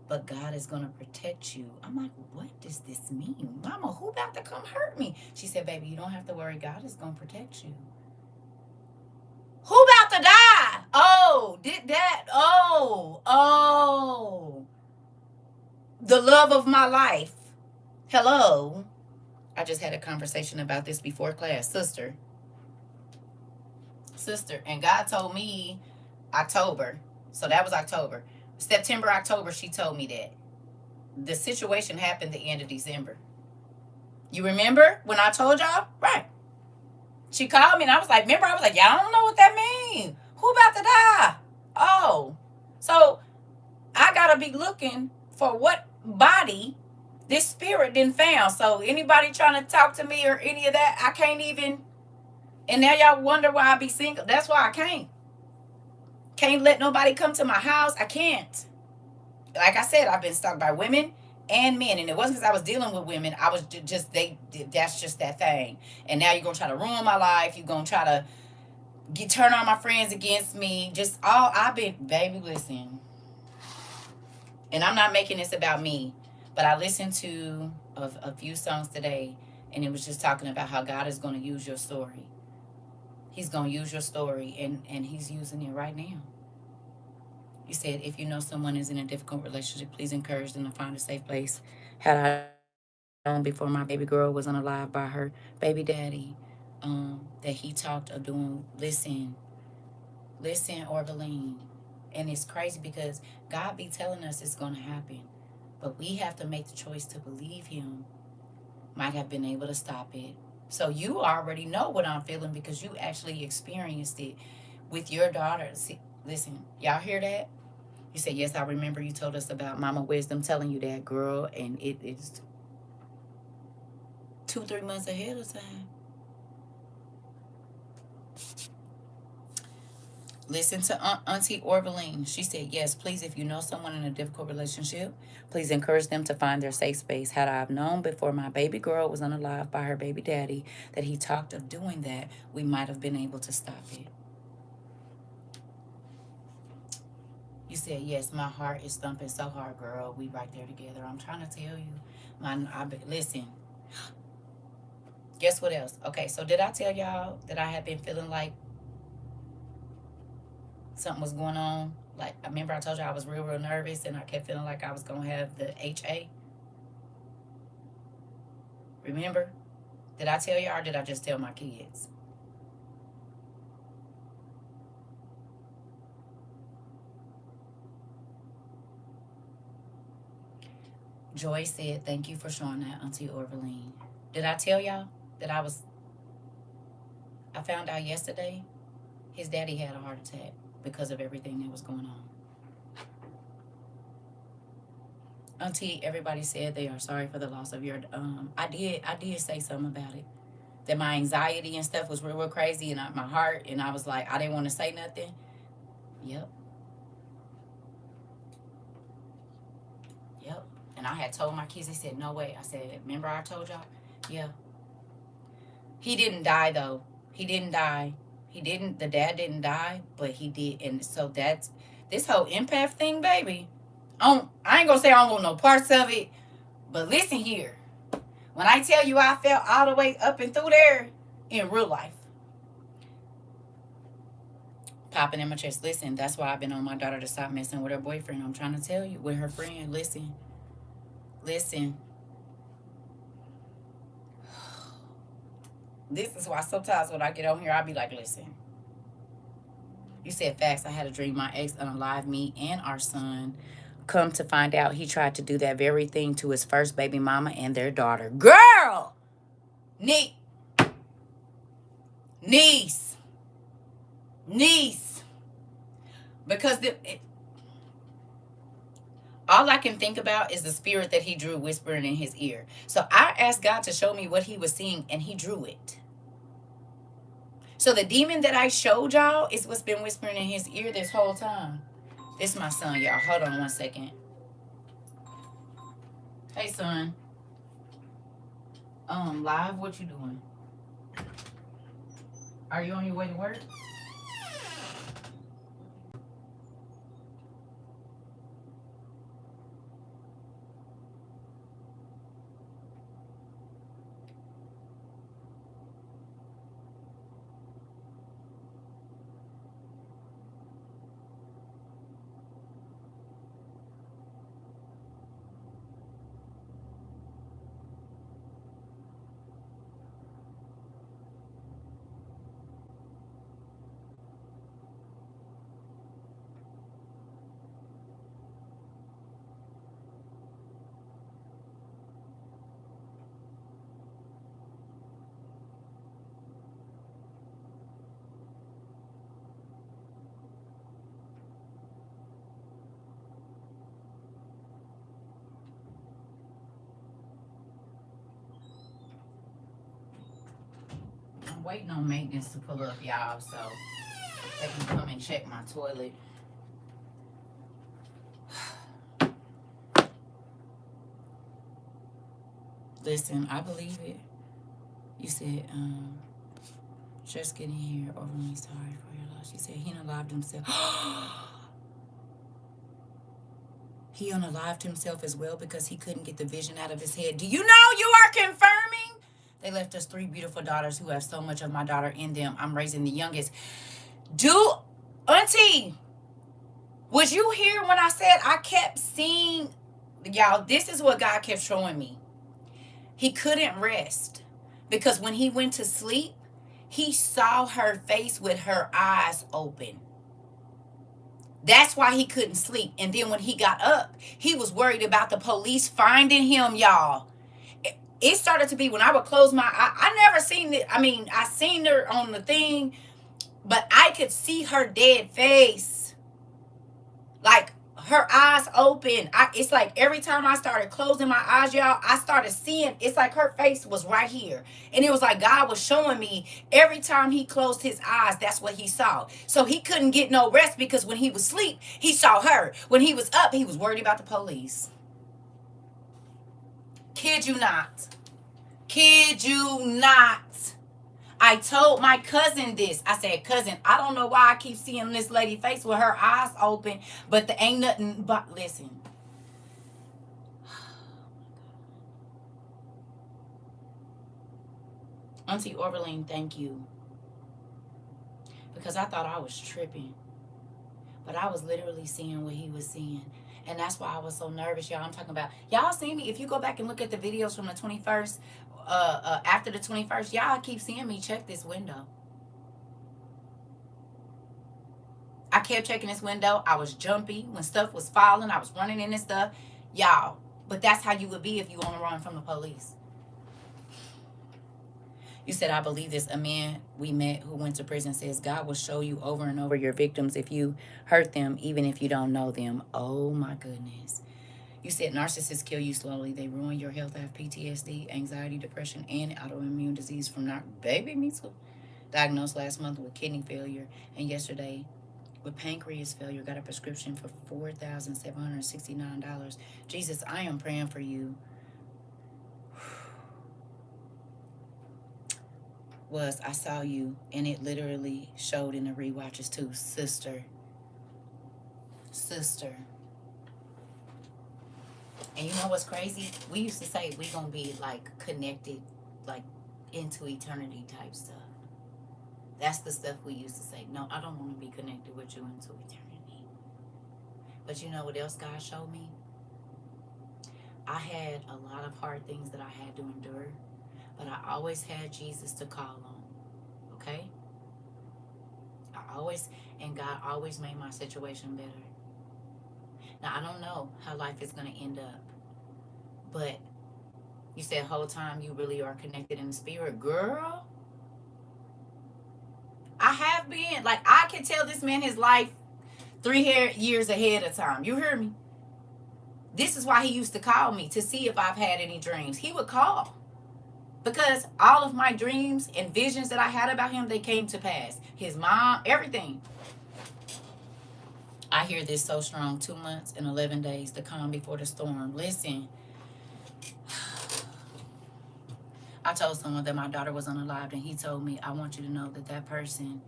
but God is going to protect you. I'm like, what does this mean? Mama, who about to come hurt me? She said, baby, you don't have to worry. God is going to protect you. did that. Oh. The love of my life. Hello. I just had a conversation about this before class. Sister. And God told me October. So that was October. September, October, she told me that. The situation happened the end of December. You remember when I told y'all? Right. She called me and I was like, remember? I was like, y'all don't know what that means. Who about to die? Oh. So I got to be looking for what body this spirit didn't found. So anybody trying to talk to me or any of that, I can't even. And now y'all wonder why I be single. That's why I can't. Can't let nobody come to my house. I can't. Like I said, I've been stalked by women and men. And it wasn't because I was dealing with women. I was just, that's just that thing. And now you're going to try to ruin my life. You're going to try to turn all my friends against me. Just all I've been, baby, listen. And I'm not making this about me, but I listened to a few songs today, and it was just talking about how God is going to use your story. He's going to use your story, and he's using it right now. You said, if you know someone is in a difficult relationship, please encourage them to find a safe place. Had I known before my baby girl was unalive by her baby daddy, that he talked of doing, listen, Orbeline. And it's crazy because God be telling us it's going to happen. But we have to make the choice to believe him. Might have been able to stop it. So you already know what I'm feeling because you actually experienced it with your daughter. See, listen, y'all hear that? You said, yes, I remember you told us about Mama Wisdom telling you that, girl. And it's 2-3 months ahead of time. Listen to Auntie Orbeline. She said, yes, please, if you know someone in a difficult relationship, please encourage them to find their safe space. Had I have known before my baby girl was unalive by her baby daddy that he talked of doing that, we might have been able to stop it. You said, yes, my heart is thumping so hard, girl. We right there together. I'm trying to tell you. Listen. Guess what else? Okay, so did I tell y'all that I had been feeling like something was going on? Like, I remember I told you I was real nervous and I kept feeling like I was going to have the HA. Remember? Did I tell y'all or did I just tell my kids? Joy said, thank you for showing that, Auntie Orbeline. Did I tell y'all that I found out yesterday his daddy had a heart attack because of everything that was going on. Auntie, everybody said they are sorry for the loss of your, I did say something about it. That my anxiety and stuff was real crazy and my heart, and I was like, I didn't want to say nothing. Yep. And I had told my kids, they said, no way. I said, remember I told y'all? Yeah. He didn't die, though. He didn't die. The dad didn't die, but he did. And so that's, this whole empath thing, baby. I ain't going to say I don't want no parts of it, but listen here. When I tell you I felt all the way up and through there in real life. Popping in my chest. Listen, that's why I've been on my daughter to stop messing with her boyfriend. I'm trying to tell you, with her friend. Listen. This is why sometimes when I get on here, I'll be like, listen. You said facts. I had a dream my ex unalived me and our son. Come to find out, he tried to do that very thing to his first baby mama and their daughter. Girl! Niece. Because all I can think about is the spirit that he drew whispering in his ear. So I asked God to show me what he was seeing, and he drew it. So the demon that I showed y'all is what's been whispering in his ear this whole time. This is my son, y'all. Hold on one second. Hey, son. Live, what you doing? Are you on your way to work? I'm waiting on maintenance to pull up, y'all, so they can come and check my toilet. Listen, I believe it. You said, just getting here, overly sorry for your loss. She said he unalived himself. He unalived himself as well because he couldn't get the vision out of his head. Do you know you are confirming? They left us 3 beautiful daughters who have so much of my daughter in them. I'm raising the youngest. Auntie, was you here when I said I kept seeing, y'all, this is what God kept showing me. He couldn't rest because when he went to sleep, he saw her face with her eyes open. That's why he couldn't sleep. And then when he got up, he was worried about the police finding him, y'all. It started to be when I would close my eye. I never seen it. I mean, I seen her on the thing, but I could see her dead face. Like her eyes open. It's like every time I started closing my eyes, y'all, I started seeing, it's like her face was right here. And it was like God was showing me every time he closed his eyes, that's what he saw. So he couldn't get no rest because when he was asleep, he saw her. When he was up, he was worried about the police. Kid you not. Kid you not. I told my cousin this. I said, cousin, I don't know why I keep seeing this lady face with her eyes open, but there ain't nothing but, listen. Auntie Orberline, thank you. Because I thought I was tripping. But I was literally seeing what he was seeing. And that's why I was so nervous, y'all. I'm talking about, y'all see me, if you go back and look at the videos from the 21st, after the 21st, y'all keep seeing me check this window. I kept checking this window. I was jumpy when stuff was falling. I was running in and stuff. Y'all, but that's how you would be if you want to run from the police. You said, I believe this. A man we met who went to prison says, God will show you over and over your victims if you hurt them, even if you don't know them. Oh, my goodness. You said narcissists kill you slowly. They ruin your health. Have PTSD, anxiety, depression, and autoimmune disease from baby, me too. Diagnosed last month with kidney failure, and yesterday with pancreas failure. Got a prescription for $4,769. Jesus, I am praying for you. I saw you, and it literally showed in the rewatches too. Sister. And you know what's crazy? We used to say we gonna be like connected, like into eternity type stuff. That's the stuff we used to say. No, I don't want to be connected with you into eternity. But you know what else God showed me? I had a lot of hard things that I had to endure, but I always had Jesus to call on. Okay? And God always made my situation better. Now, I don't know how life is going to end up, but you said whole time you really are connected in the spirit. Girl, I have been. Like, I can tell this man his life 3 years ahead of time. You hear me? This is why he used to call me to see if I've had any dreams. He would call. Because all of my dreams and visions that I had about him, they came to pass. His mom, everything. I hear this so strong. 2 months and 11 days, the calm before the storm. Listen. I told someone that my daughter was unalived, and he told me, I want you to know that that person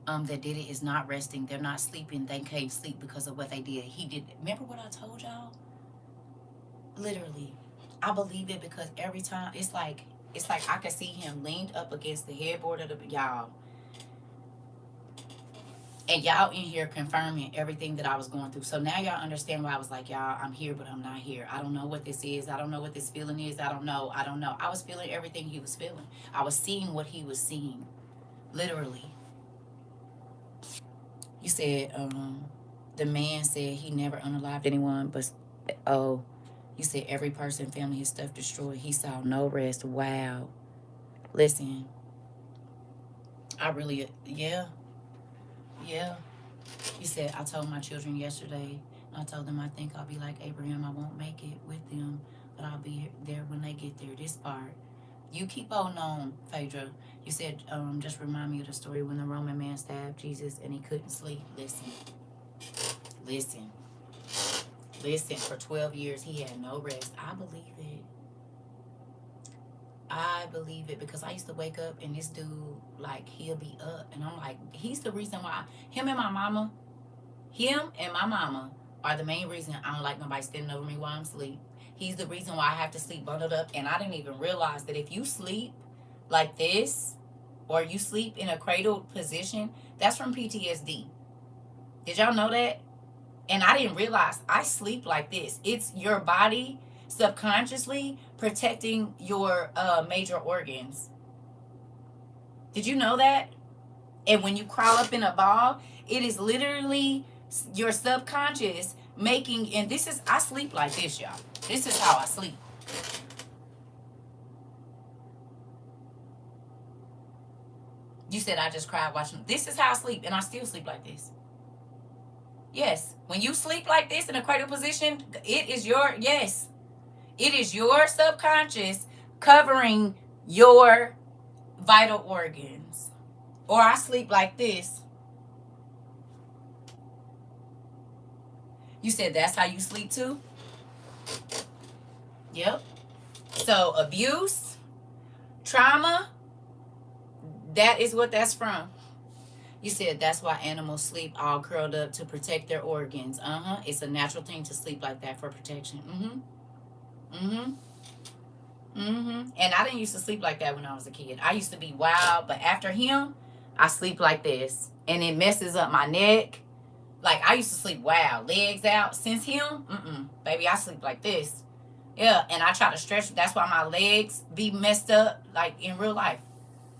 that did it is not resting. They're not sleeping. They can't sleep because of what they did. He did. Remember what I told y'all? Literally. I believe it because every time, it's like I could see him leaned up against the headboard of the, y'all. And y'all in here confirming everything that I was going through. So now y'all understand why I was like, y'all, I'm here, but I'm not here. I don't know what this is. I don't know what this feeling is. I don't know. I was feeling everything he was feeling. I was seeing what he was seeing. Literally. You said, the man said he never unalived anyone, but, you said every person, family, his stuff destroyed. He saw no rest. Wow. Listen. I really, yeah. You said, I told my children yesterday, I told them I think I'll be like Abraham. I won't make it with them, but I'll be there when they get there. This part. You keep holding on, Phaedra. You said, just remind me of the story when the Roman man stabbed Jesus and he couldn't sleep. Listen, listen, listen. For 12 years, he had no rest. I believe it. I believe it because I used to wake up and this dude, like, he'll be up. And I'm like, he's the reason why him and my mama are the main reason I don't like nobody standing over me while I'm asleep. He's the reason why I have to sleep bundled up. And I didn't even realize that if you sleep like this or you sleep in a cradled position, that's from PTSD. Did y'all know that? And I didn't realize I sleep like this. It's your body subconsciously protecting your major organs. Did you know that? And when you crawl up in a ball, it is literally your subconscious making, and this is, I sleep like this, y'all. This is how I sleep. You said I just cried watching. This is how I sleep, and I still sleep like this. Yes. When you sleep like this in a cradle position, it is your subconscious covering your vital organs. Or I sleep like this. You said that's how you sleep too? Yep. So abuse, trauma, that is what that's from. You said that's why animals sleep all curled up to protect their organs. It's a natural thing to sleep like that for protection. And I didn't used to sleep like that when I was a kid. I used to be wild, but after him, I sleep like this. And it messes up my neck. Like, I used to sleep wild, legs out. Since him, baby, I sleep like this. Yeah, and I try to stretch. That's why my legs be messed up, like, in real life.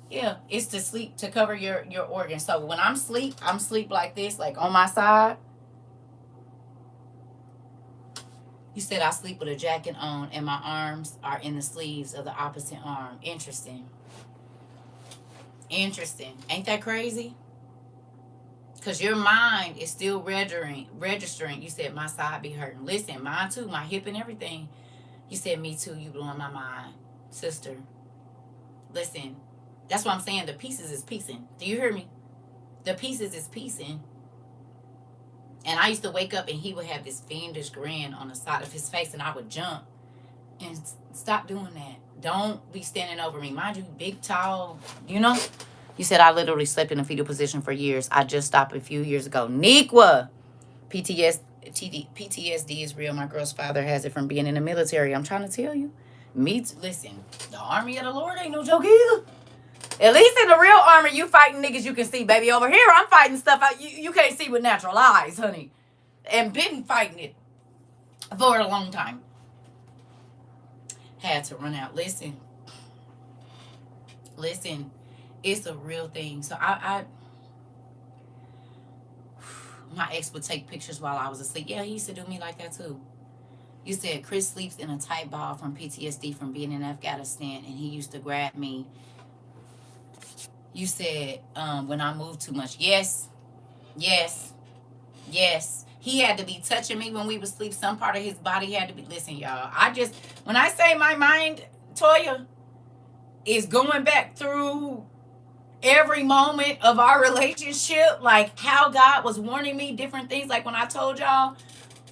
Yeah, it's to sleep, to cover your organs. So when I'm sleep like this, like on my side. You said I sleep with a jacket on and my arms are in the sleeves of the opposite arm. Interesting. Ain't that crazy? Because your mind is still registering. You said my side be hurting. Listen, mine too, my hip and everything. You said me too, you blowing my mind. Sister, listen. That's what I'm saying. The pieces is piecing. Do you hear me? The pieces is piecing. And I used to wake up and he would have this fiendish grin on the side of his face and I would jump. And stop doing that. Don't be standing over me. Mind you, big, tall, you know? You said I literally slept in a fetal position for years. I just stopped a few years ago. Nequa. PTSD is real. My girl's father has it from being in the military. I'm trying to tell you. Listen, the army of the Lord ain't no joke either. At least in the real army, you fighting niggas you can see, baby. Over here, I'm fighting stuff you can't see with natural eyes, honey. And been fighting it for a long time. Had to run out. Listen. It's a real thing. So my ex would take pictures while I was asleep. Yeah, he used to do me like that too. You said Chris sleeps in a tight ball from PTSD from being in Afghanistan, and he used to grab me. You said when I moved too much. Yes. He had to be touching me when we would sleep. Some part of his body had to be. Listen, y'all. When I say my mind, Toya, is going back through every moment of our relationship, like how God was warning me different things. Like when I told y'all,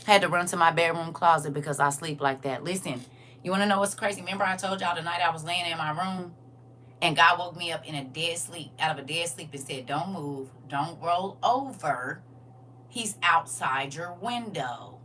I had to run to my bedroom closet because I sleep like that. Listen, you want to know what's crazy? Remember I told y'all the night I was laying in my room and God woke me up in out of a dead sleep and said, don't move, don't roll over. He's outside your window.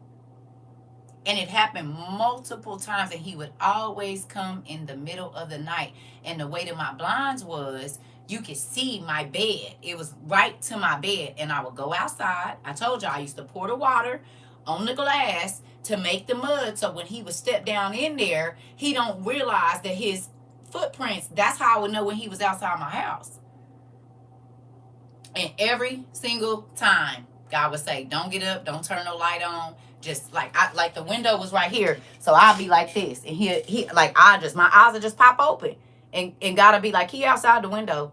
And it happened multiple times, and he would always come in the middle of the night. And the way that my blinds was, you could see my bed. It was right to my bed. And I would go outside. I told you I used to pour the water on the glass to make the mud. So when he would step down in there, he don't realize that his footprints, that's how I would know when he was outside my house. And every single time, God would say, don't get up, don't turn no light on. Just like the window was right here. So I'll be like this. And he like my eyes will just pop open. And God will be like, he outside the window.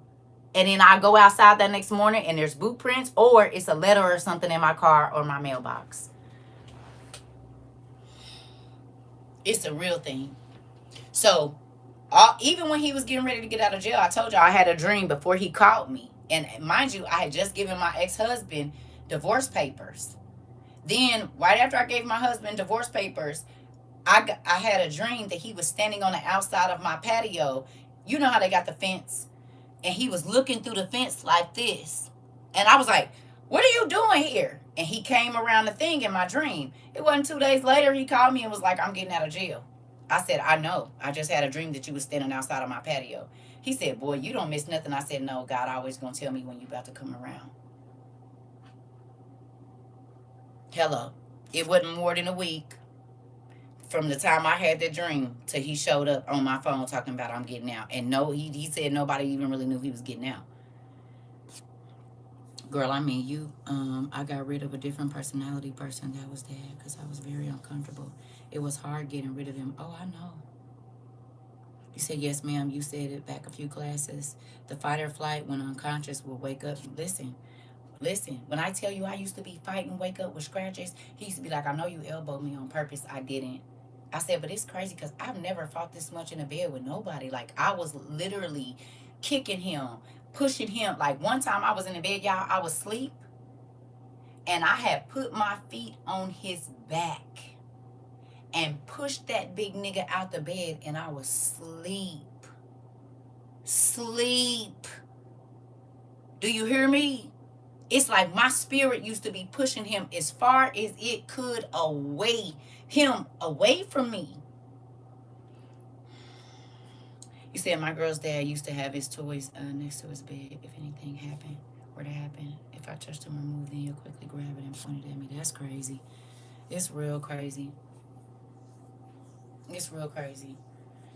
And then I go outside that next morning and there's boot prints, or it's a letter or something in my car or my mailbox. It's a real thing. So Even when he was getting ready to get out of jail, I told you I had a dream before he called me. And mind you, I had just given my ex-husband divorce papers. Then, right after I gave my husband divorce papers, I had a dream that he was standing on the outside of my patio. You know how they got the fence? And he was looking through the fence like this. And I was like, what are you doing here? And he came around the thing in my dream. It wasn't 2 days later, he called me and was like, I'm getting out of jail. I said, I know. I just had a dream that you was standing outside of my patio. He said, boy, you don't miss nothing. I said, no, God always going to tell me when you about to come around. Hello. It wasn't more than a week from the time I had that dream till he showed up on my phone talking about I'm getting out. And no, he said nobody even really knew he was getting out. Girl, I mean, I got rid of a different personality person that was there because I was very uncomfortable. It was hard getting rid of him. Oh, I know. You said, yes, ma'am. You said it back a few classes. The fight or flight when unconscious will wake up. Listen. When I tell you I used to be fighting, wake up with scratches, he used to be like, I know you elbowed me on purpose. I didn't. I said, but it's crazy because I've never fought this much in a bed with nobody. Like, I was literally kicking him, pushing him. Like, one time I was in the bed, y'all, I was asleep, and I had put my feet on his back and pushed that big nigga out the bed, and I was asleep. Sleep. Do you hear me? It's like my spirit used to be pushing him as far as it could away from me. You said my girl's dad used to have his toys next to his bed. If anything happened, were to happen, if I touched him or moved, then he'll quickly grab it and point it at me. That's crazy. It's real crazy. It's real crazy.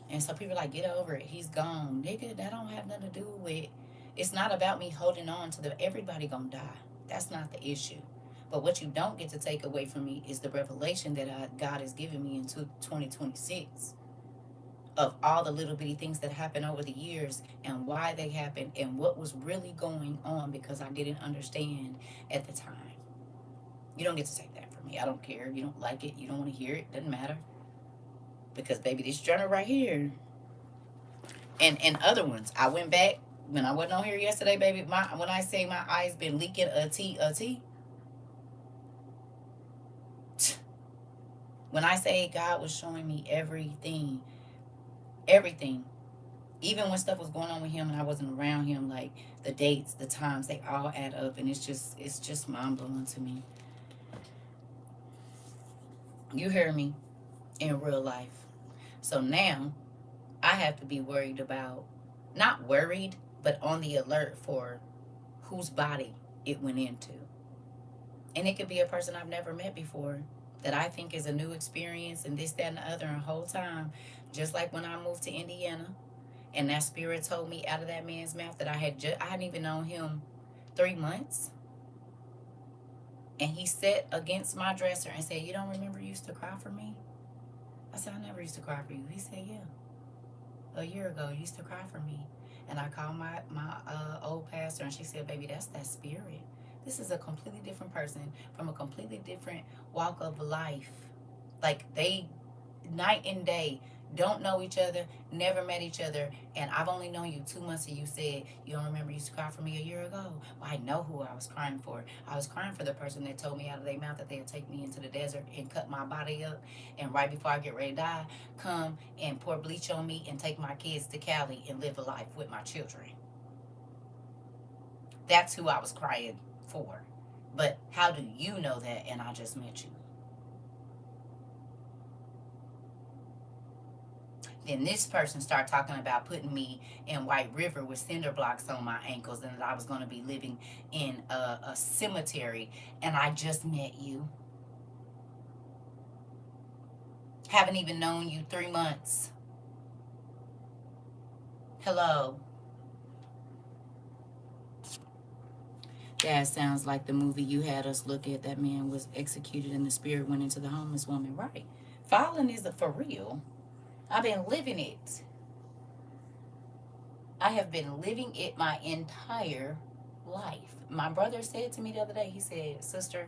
And so people are like, get over it. He's gone. Nigga, that don't have nothing to do with, it's not about me holding on to everybody gonna die. That's not the issue. But what you don't get to take away from me is the revelation that God has given me in 2026 of all the little bitty things that happened over the years and why they happened and what was really going on because I didn't understand at the time. You don't get to take that from me. I don't care. You don't like it. You don't want to hear it. Doesn't matter. Because, baby, this journal right here and other ones, I went back when I wasn't on here yesterday, baby. When I say my eyes been leaking a tea. When I say God was showing me everything, even when stuff was going on with him and I wasn't around him, like the dates, the times, they all add up, and it's just mind blowing to me. You hear me? In real life. So now I have to be worried about, not worried, but on the alert for whose body it went into. And it could be a person I've never met before that I think is a new experience and this, that, and the other. And the whole time, just like when I moved to Indiana and that spirit told me out of that man's mouth that I hadn't even known him 3 months. And he sat against my dresser and said, you don't remember you used to cry for me? I said, I never used to cry for you. He said, yeah. A year ago, you used to cry for me. And I called my old pastor, and she said, baby, that's that spirit. This is a completely different person from a completely different walk of life. Like, they, night and day, don't know each other, never met each other, and I've only known you 2 months, and you said you don't remember you used to cry for me a year ago. Well, I know who I was crying for. I was crying for the person that told me out of their mouth that they'd take me into the desert and cut my body up, and right before I get ready to die, come and pour bleach on me and take my kids to Cali and live a life with my children. That's who I was crying for. But how do you know that and I just met you? Then this person started talking about putting me in White River with cinder blocks on my ankles and that I was going to be living in a cemetery. And I just met you. Haven't even known you 3 months. Hello. That sounds like the movie you had us look at. That man was executed and the spirit went into the homeless woman. Right. Falling is for real. I've been living it. I have been living it my entire life. My brother said to me the other day, he said, sister,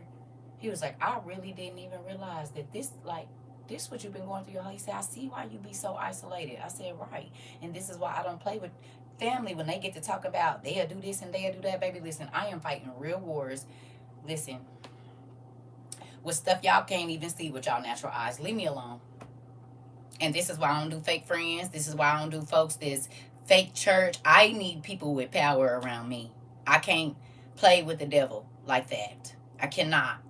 he was like, I really didn't even realize that this, like, this is what you've been going through, y'all. He said, I see why you be so isolated. I said, right. And this is why I don't play with family when they get to talk about they'll do this and they'll do that. Baby, listen, I am fighting real wars. Listen, with stuff y'all can't even see with y'all natural eyes. Leave me alone. And this is why I don't do fake friends. This is why I don't do folks that's fake church. I need people with power around me. I can't play with the devil like that. I cannot.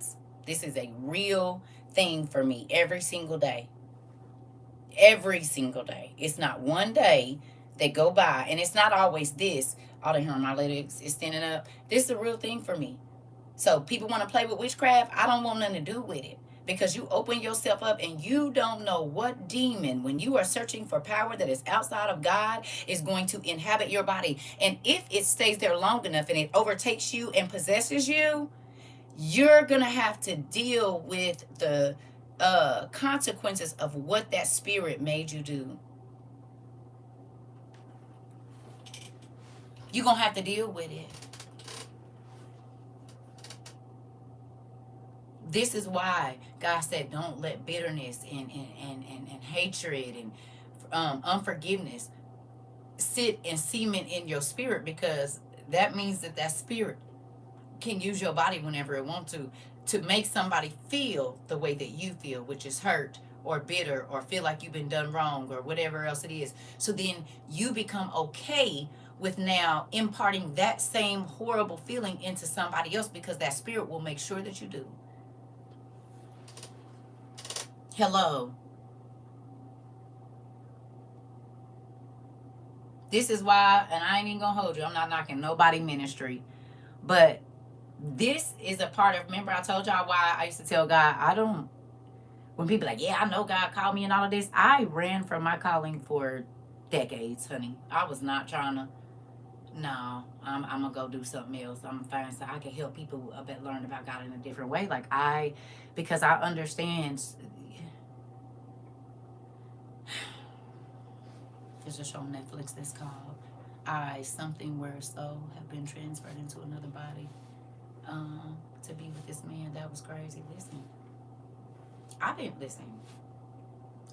This is a real thing for me every single day. Every single day. It's not one day that go by, and it's not always this. All the hair on my legs is standing up. This is a real thing for me. So people want to play with witchcraft. I don't want nothing to do with it. Because you open yourself up and you don't know what demon, when you are searching for power that is outside of God, is going to inhabit your body. And if it stays there long enough and it overtakes you and possesses you, you're going to have to deal with the consequences of what that spirit made you do. You're going to have to deal with it. This is why God said, don't let bitterness and hatred and unforgiveness sit and cement in your spirit, because that means that that spirit can use your body whenever it wants to make somebody feel the way that you feel, which is hurt or bitter or feel like you've been done wrong or whatever else it is. So then you become okay with now imparting that same horrible feeling into somebody else, because that spirit will make sure that you do. Hello. This is why, and I ain't even gonna hold you, I'm not knocking nobody ministry, but this is a part of, remember I told y'all why I used to tell God, I don't, when people like, yeah, I know God called me and all of this, I ran from my calling for decades, honey. I was not trying to, no, I'm gonna go do something else. I'm gonna find so I can help people learn about God in a different way. Because I understand. There's a show on Netflix that's called something where a soul have been transferred into another body to be with this man. That was crazy. Listen, I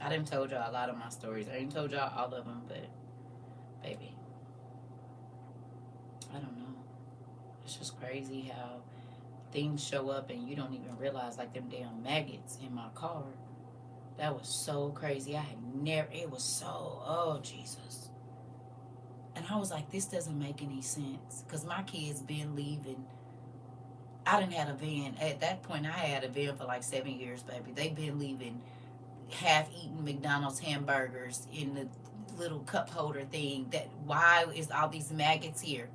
didn't told y'all a lot of my stories. I didn't told y'all all of them, but baby, I don't know. It's just crazy how things show up and you don't even realize, like them damn maggots in my car. That was so crazy. I had never, it was so, oh, Jesus. And I was like, this doesn't make any sense. Because my kids been leaving. I didn't have a van. At that point, I had a van for like 7 years, baby. They've been leaving half-eaten McDonald's hamburgers in the little cup holder thing. Why is all these maggots here?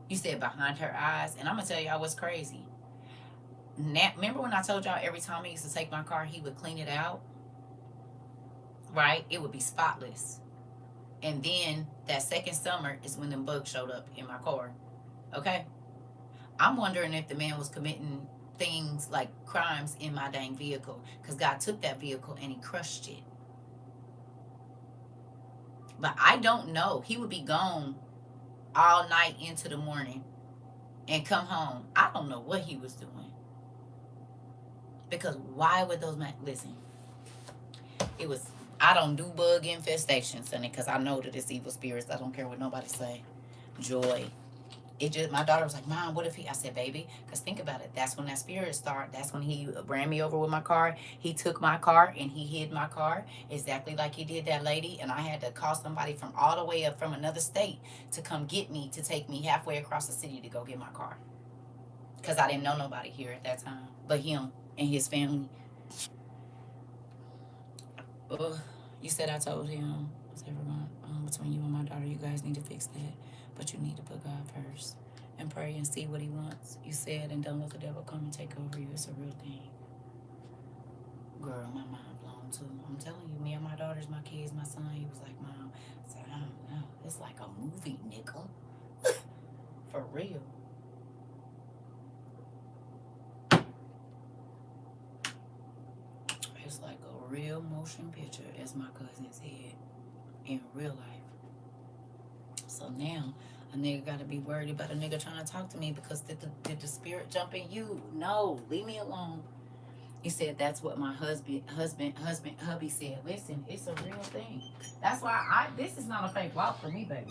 You said behind her eyes. And I'm going to tell y'all what's crazy. Now, remember when I told y'all every time he used to take my car, he would clean it out? Right? It would be spotless. And then that second summer is when them bugs showed up in my car. Okay? I'm wondering if the man was committing things like crimes in my dang vehicle, because God took that vehicle and he crushed it. But I don't know. He would be gone all night into the morning and come home. I don't know what he was doing. Because why would those listen, it was, I don't do bug infestations, honey, because I know that it's evil spirits. I don't care what nobody say. Joy. It just, my daughter was like, Mom, what if he, I said, baby, because think about it. That's when that spirit started. That's when he ran me over with my car. He took my car and he hid my car exactly like he did that lady. And I had to call somebody from all the way up from another state to come get me, to take me halfway across the city to go get my car. Because I didn't know nobody here at that time but him and his family. You said I told him, what's everyone, between you and my daughter, you guys need to fix that. But you need to put God first and pray and see what he wants. You said, and don't let the devil come and take over you. It's a real thing. Girl, my mind blown too. I'm telling you, me and my daughters, my kids, my son, he was like, Mom, I said, I don't know. It's like a movie, nigga. For real. It's like a real motion picture, as my cousin said, in real life. So now a nigga got to be worried about a nigga trying to talk to me because did the spirit jump in you? No, leave me alone. He said that's what my hubby said. Listen, it's a real thing. That's why this is not a fake walk for me, baby.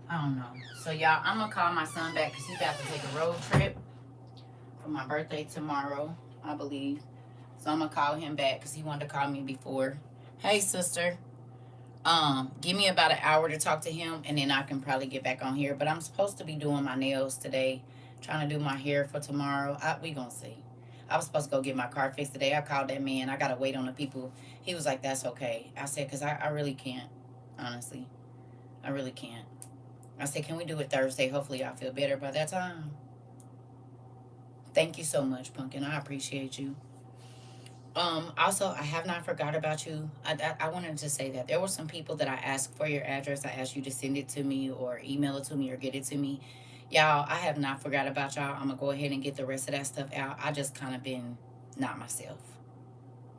I don't know. So y'all, I'm gonna call my son back because he's about to take a road trip for my birthday tomorrow, I believe. So I'm gonna call him back because he wanted to call me before. Hey, sister. Give me about an hour to talk to him, and then I can probably get back on here. But I'm supposed to be doing my nails today, trying to do my hair for tomorrow. We gonna see. I was supposed to go get my car fixed today. I called that man. I gotta wait on the people. He was like, "That's okay." I said, "Cause I really can't. Honestly, I really can't." I said, "Can we do it Thursday? Hopefully, I'll feel better by that time." Thank you so much, Pumpkin. I appreciate you. Also, I have not forgot about you. I wanted to say that there were some people that I asked for your address. I asked you to send it to me or email it to me or get it to me. Y'all, I have not forgot about y'all. I'm gonna go ahead and get the rest of that stuff out. I just kind of been not myself.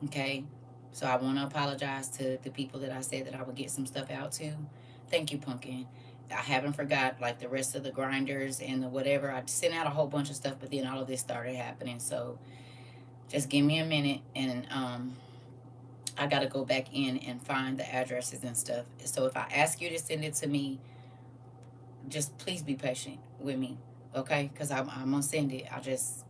Okay. So I want to apologize to the people that I said that I would get some stuff out to. Thank you, Pumpkin. I haven't forgot like the rest of the grinders and the whatever. I sent out a whole bunch of stuff, but then all of this started happening. So just give me a minute, and I got to go back in and find the addresses and stuff. So if I ask you to send it to me, just please be patient with me, okay? Because I'm going to send it. It's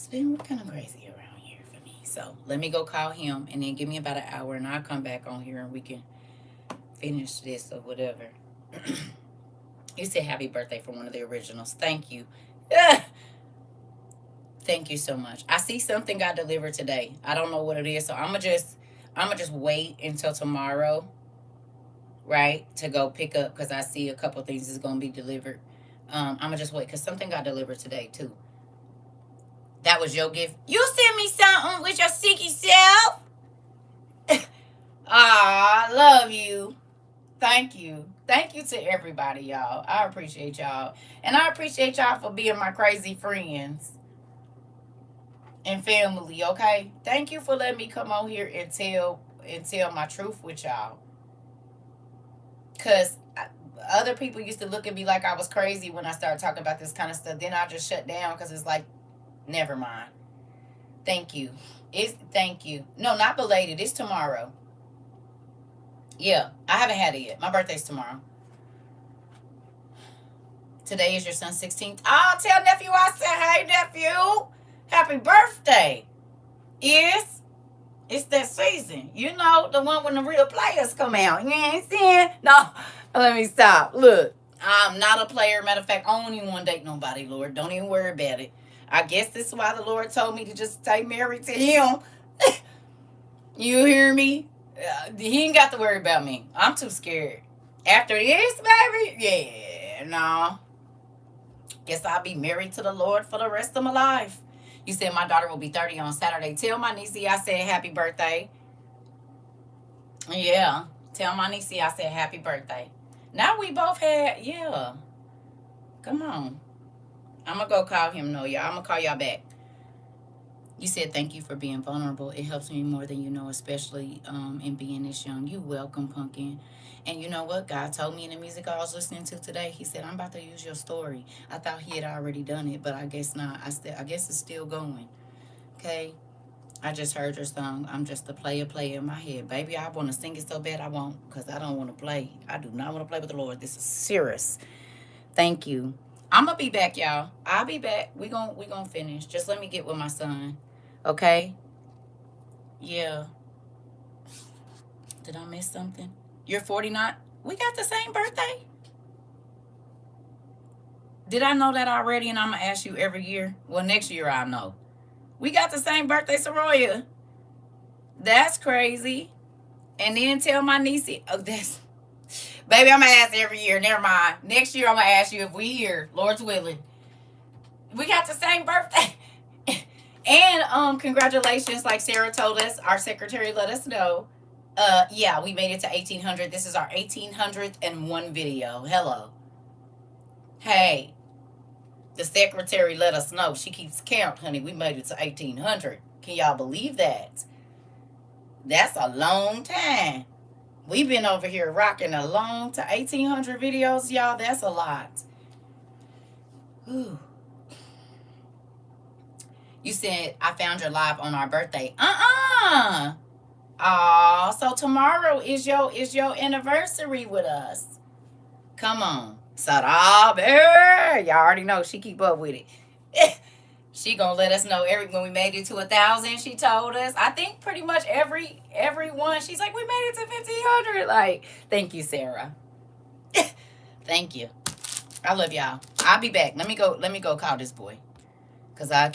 been kind of crazy around here for me. So let me go call him and then give me about an hour, and I'll come back on here and we can finish this or whatever. You said happy birthday for one of the originals. Thank you. Thank you so much. I see something got delivered today. I don't know what it is, so I'm gonna just wait until tomorrow, right, to go pick up because I see a couple things is gonna be delivered. I'm gonna just wait because something got delivered today too. That was your gift. You sent me something with your sticky self. Ah, I love you. Thank you. Thank you to everybody, y'all. I appreciate y'all. And I appreciate y'all for being my crazy friends and family, okay? Thank you for letting me come on here and tell my truth with y'all. Cause other people used to look at me like I was crazy when I started talking about this kind of stuff. Then I just shut down because it's like, never mind. Thank you. Thank you. No, not belated. It's tomorrow. Yeah, I haven't had it yet. My birthday's tomorrow. Today is your son's 16th. Oh, tell nephew I said, hey, nephew. Happy birthday. Yes, it's that season. You know, the one when the real players come out. You know what I'm saying? No, let me stop. Look, I'm not a player. Matter of fact, I don't even want to date nobody, Lord. Don't even worry about it. I guess this is why the Lord told me to just stay married to him. You hear me? He ain't got to worry about me. I'm too scared. After this, baby, yeah, no. Guess I'll be married to the Lord for the rest of my life. You said my daughter will be 30 on Saturday. Tell my niecey I said happy birthday. Yeah. Tell my niecey I said happy birthday. Now we both had, yeah. Come on. I'm going to go call him. No, y'all. I'm going to call y'all back. You said thank you for being vulnerable. It helps me more than you know, especially in being this young. You welcome, Pumpkin. And you know what? God told me in the music I was listening to today. He said, I'm about to use your story. I thought he had already done it, but I guess not. I guess it's still going. Okay? I just heard your song. I'm just a player in my head. Baby, I want to sing it so bad I won't because I don't want to play. I do not want to play with the Lord. This is serious. Thank you. I'm going to be back, y'all. I'll be back. We gonna finish. Just let me get with my son. Okay? Yeah. Did I miss something? You're 49? We got the same birthday? Did I know that already and I'm going to ask you every year? Well, next year I'll know. We got the same birthday, Soroya. That's crazy. And then tell my niece, oh, that's, baby, I'm going to ask every year. Never mind. Next year I'm going to ask you if we here, Lord's willing. We got the same birthday. And congratulations, like Sarah told us, our secretary let us know. Yeah, we made it to 1800. This is our 1801 video. Hello. Hey, the secretary let us know. She keeps count, honey. We made it to 1800. Can y'all believe that? That's a long time. We've been over here rocking a long to 1800 videos, y'all. That's a lot. Ooh. You said I found your live on our birthday. Aw, so tomorrow is your anniversary with us. Come on. Sarabe. Y'all already know she keep up with it. She gonna let us know when we made it to 1,000. She told us. I think pretty much everyone. She's like, we made it to 1,500. Like, thank you, Sarah. Thank you. I love y'all. I'll be back. Let me go call this boy, cause I.